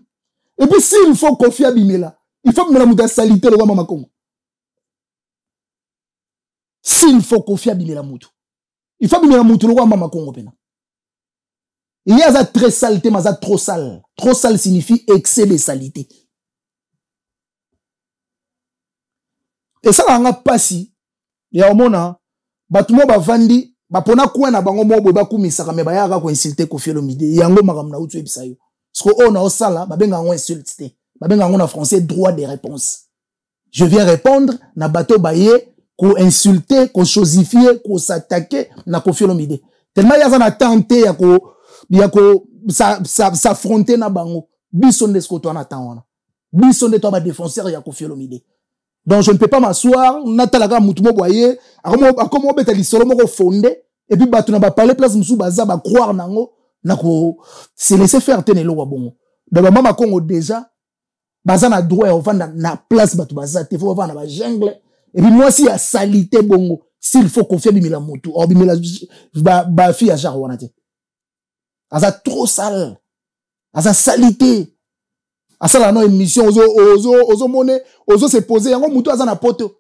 Et puis, s'il faut Kofi Abimela, il faut que la salité le Mama Congo. S'il faut Kofi Abimela Moutou, il faut que la Moutou le Mama Congo. Il y a ça très saleté, mais ça trop sale. Trop sale signifie excès de saleté. Et ça, on a pas si. Il y a un moment, batumo bavandi bapona kuwa na bango mo boba kumisaka me bayaka ko insulter Kofi Olomide yango makamna utu ebisa yo parce que on a osala babenga ngo insulter babenga ngo na français droit de réponse je viens répondre na bato baye ko insulter ko chosifier ko s'attaquer na Kofi Olomide Tellement ya na tenté s'affronter na bango. Biso ndesko to na tangona. Biso ndeto ba défenseur ya Koffi Olomide. Donc je ne peux pas m'asseoir, natalaka mutumo boye, akomo beta lisolo moko fondé et puis batu na ba parler place musu baza ba croire nango nako se laisser faire tenelo wa bongo. Donc mama Congo déjà baza na droit ya vendre na place batu baza te faut vendre ba jungle et puis moi si ya salité bongo s'il faut confier bimila mutu or bimila ba fille à genre wana te. Aza trop sale. Aza salité. Asala no émission ozo monnaie ozo se poser yango mutu aza na poto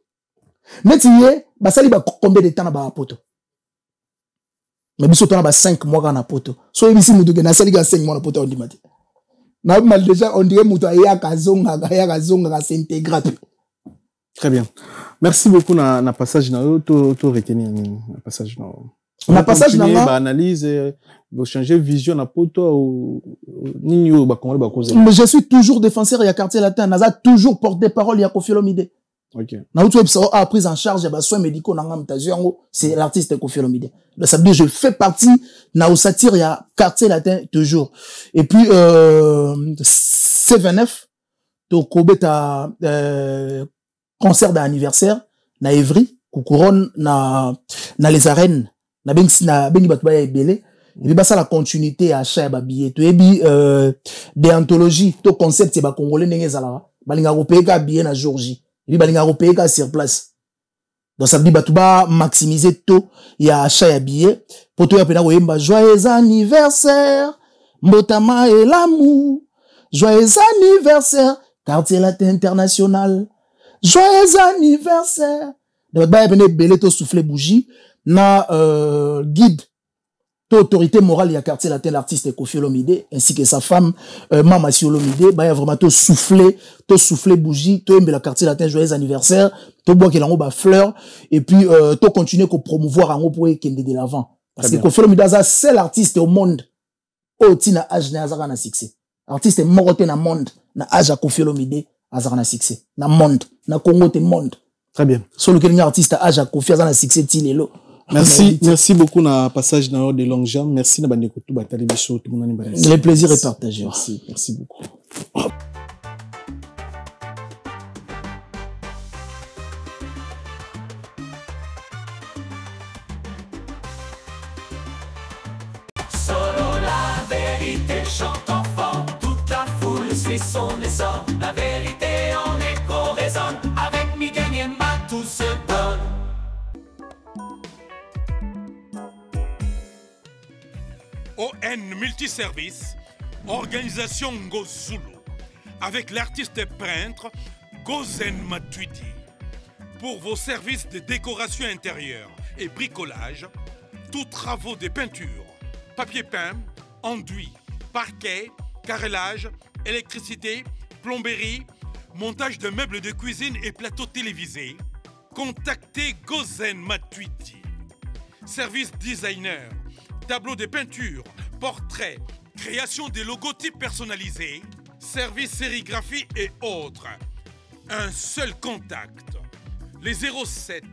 netiye basali ba combien de temps na ba poto mais biso to na ba 5 mois na poto so ebisi mutu ke na sali ga 5 mois na poto on dit mate na mal déjà on dirait mutu aya kazonga ka s'intégrer. Très bien, merci beaucoup na passage na to retenir na passage na passage na ba analyse vous changez vision na poto ninyo ba congolais ba cause. Mais je suis toujours défenseur ya quartier latin, naza toujours porte-parole ya Koffi Olomide. OK. Na outre ça a pris en charge ba soins médicaux na ngam yango, c'est l'artiste Koffi Olomide. Donc ça veut dire je fais partie na au satire ya quartier latin toujours. Et puis C29 to kobeta concert d'anniversaire na Evry, couronne na les arènes, na bengi batu ba ebele. Et puis, ça, la continuité à chaque billet. Tu es déontologie, to concept, c'est ba congolais n'engé zala. Balinga européen ka billet na Georgie. Et puis, balinga européen ka sur place. Donc, ça veut dire, tu vas maximiser tout. Il y a chaque billet. Pour toi, il y a joyeux anniversaire. Mbotama et l'amour. Joyeux anniversaire. Quartier latin international. Joyeux anniversaire. Donc, il y a belé to souffler bougie. Na, guide. Autorité morale il y a quartier latin l'artiste Koffi Olomide ainsi que sa femme Mama Olomide bah il y a vraiment tout souffler bougie tout aimer la quartier latin joyeux anniversaire tout boire qu'il en ba fleurs et puis tout continuer qu'on promouvoir en haut pour qu'il de l'avant parce que Koffi Olomide c'est l'artiste au monde au tina âge na azara na succès artiste moroté na monde na âge à Koffi Olomide azara na succès na monde na Congo te monde. Très bien, solo que artiste âge à Koffi azara na succès tilelo. Merci beaucoup na passage na de longue jambe. Merci na bande kotu batali biso tout monde ni. Le plaisir est partagé. Merci beaucoup. Solo la vérité chante enfant, toute la foule suit son essor. La vérité en écho résonne, avec Miguel Niemba tout se donne. ON Multiservice, organisation Ngozulu, avec l'artiste peintre Gozen Matuidi. Pour vos services de décoration intérieure et bricolage, tous travaux de peinture, papier peint, enduit, parquet, carrelage, électricité, plomberie, montage de meubles de cuisine et plateaux télévisés, contactez Gozen Matuidi. Service designer, tableau de peinture, portrait, création de logotypes personnalisés, service sérigraphie et autres. Un seul contact. Les 07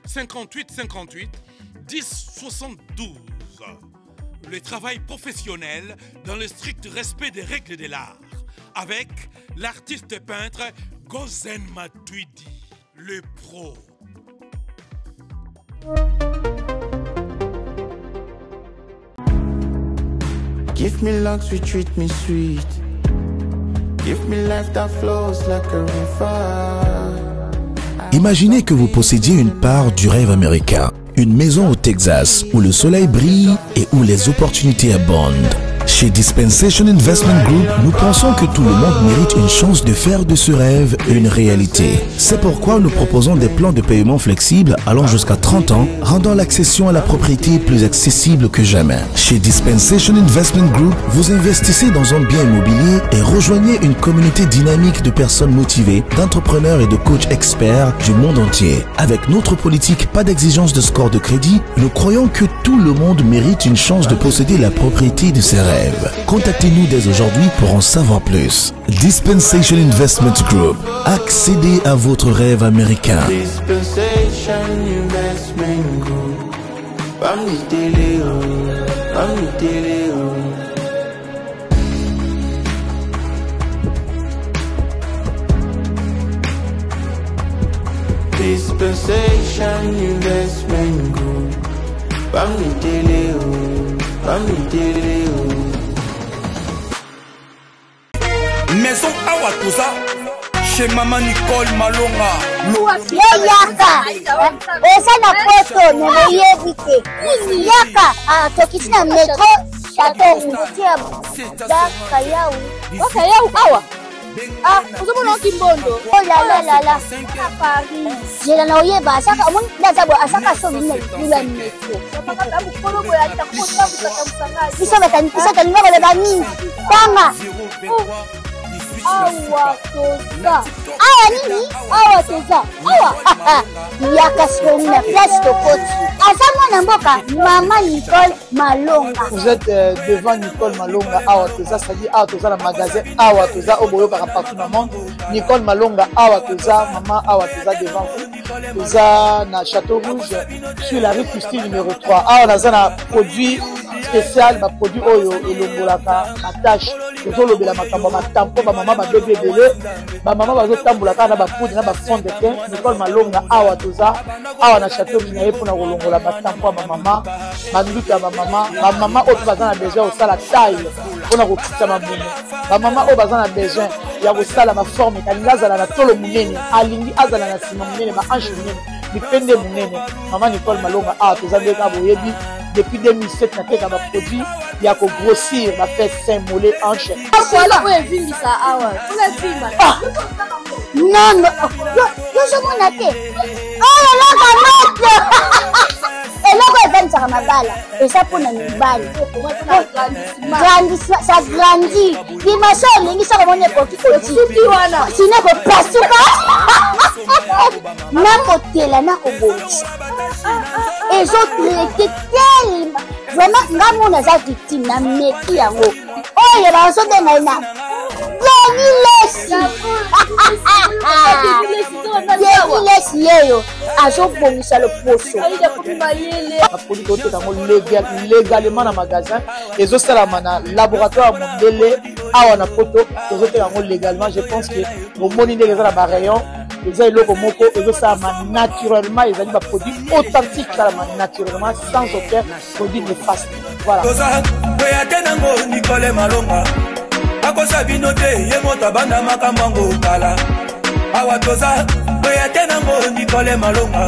58 58 10 72. Le travail professionnel dans le strict respect des règles de l'art. Avec l'artiste peintre Gozen Matuidi, le pro. Give me luck, sweet, treat me sweet. Give me life that flows like a river. Imaginez que vous possédiez une part du rêve américain. Une maison au Texas où le soleil brille et où les opportunités abondent. Chez Dispensation Investment Group, nous pensons que tout le monde mérite une chance de faire de ce rêve une réalité. C'est pourquoi nous proposons des plans de paiement flexibles allant jusqu'à 30 ans, rendant l'accession à la propriété plus accessible que jamais. Chez Dispensation Investment Group, vous investissez dans un bien immobilier et rejoignez une communauté dynamique de personnes motivées, d'entrepreneurs et de coachs experts du monde entier. Avec notre politique pas d'exigence de score de crédit, nous croyons que tout le monde mérite une chance de posséder la propriété de ses rêves. Contactez-nous dès aujourd'hui pour en savoir plus. Dispensation Investment Group. Accédez à votre rêve américain. Dispensation Investment Group. Family Daily. Bami télé, Dispensation Investment Group. Bami télé, Bami télé. Maison Awatosa chez Maman Nicole Malonga. Yaka eza na poto neveyebite yaka tokisina metro chateau ngutia daka yau oka yau awa uzomona kimbondo olalala Paris jela na oyeba asaka omoni ndazabo asaka so mina lula metro biso batani ngaba ba mingi tanga awa toza awa nini awa toza awa yaka soni na place tokoti aza mwana mboka Maman Nicole Malonga. Vous êtes devant Nicole Malonga awa toza, c'est-à-dire awa toza na magasin awa toza oboyo kaka partout dans le monde. Nicole Malonga awa toza, maman awa toza devant vous. Toza na Château Rouge sur la rue Custine numéro 3. Awa naza na produit spécial, ba produit oyo elongolaka attache tozolobela makambo matampo ba mama ba bébé belé ba mama bazotambola kaka na ba poudre na ba fond de teint. Nicole Malonga awa toza awa na Château Minaye pour na kolongola matampo ba mama banduki ya ba mama oyo baza na besoin osala taille mpona kokita mabumu ba mama oyo baza na besoin ya kosala baforme kalingi azala na tolo monene alingi azala na nsima monene baanche monene mipende monene. Maman Nicole Malonga awa toza ndeka boyebi depuis 2007 nateka baproduit ya kogrossir bafesse sein mollet hanche non yozomona te eloko moto eloko evanisaka mabala eza mpona mibali ça grandit dimension olingi soko moni ekoki kotiki wana sino ekopasuka nakotela nakobongisa ezotraite telema vraiment nga mona aza victime na meki yango oyo bazobenga na Lesi yeyo azobongisa loposo baproduit toteka yango légalement na magasin ezosalama na laboratoire mondele awa na poto tozoteka yango légalement. Je pense que bomoni ndenge eza na barayon eza eloko moko ezosalama naturellement, ezali baproduit authentique esalama naturellement sans aucun produit néfaste. Voilà. Nicole Malonga akosa bino te ye moto abanda makambo ngo kala awa toza oya te nango Nicole Malonga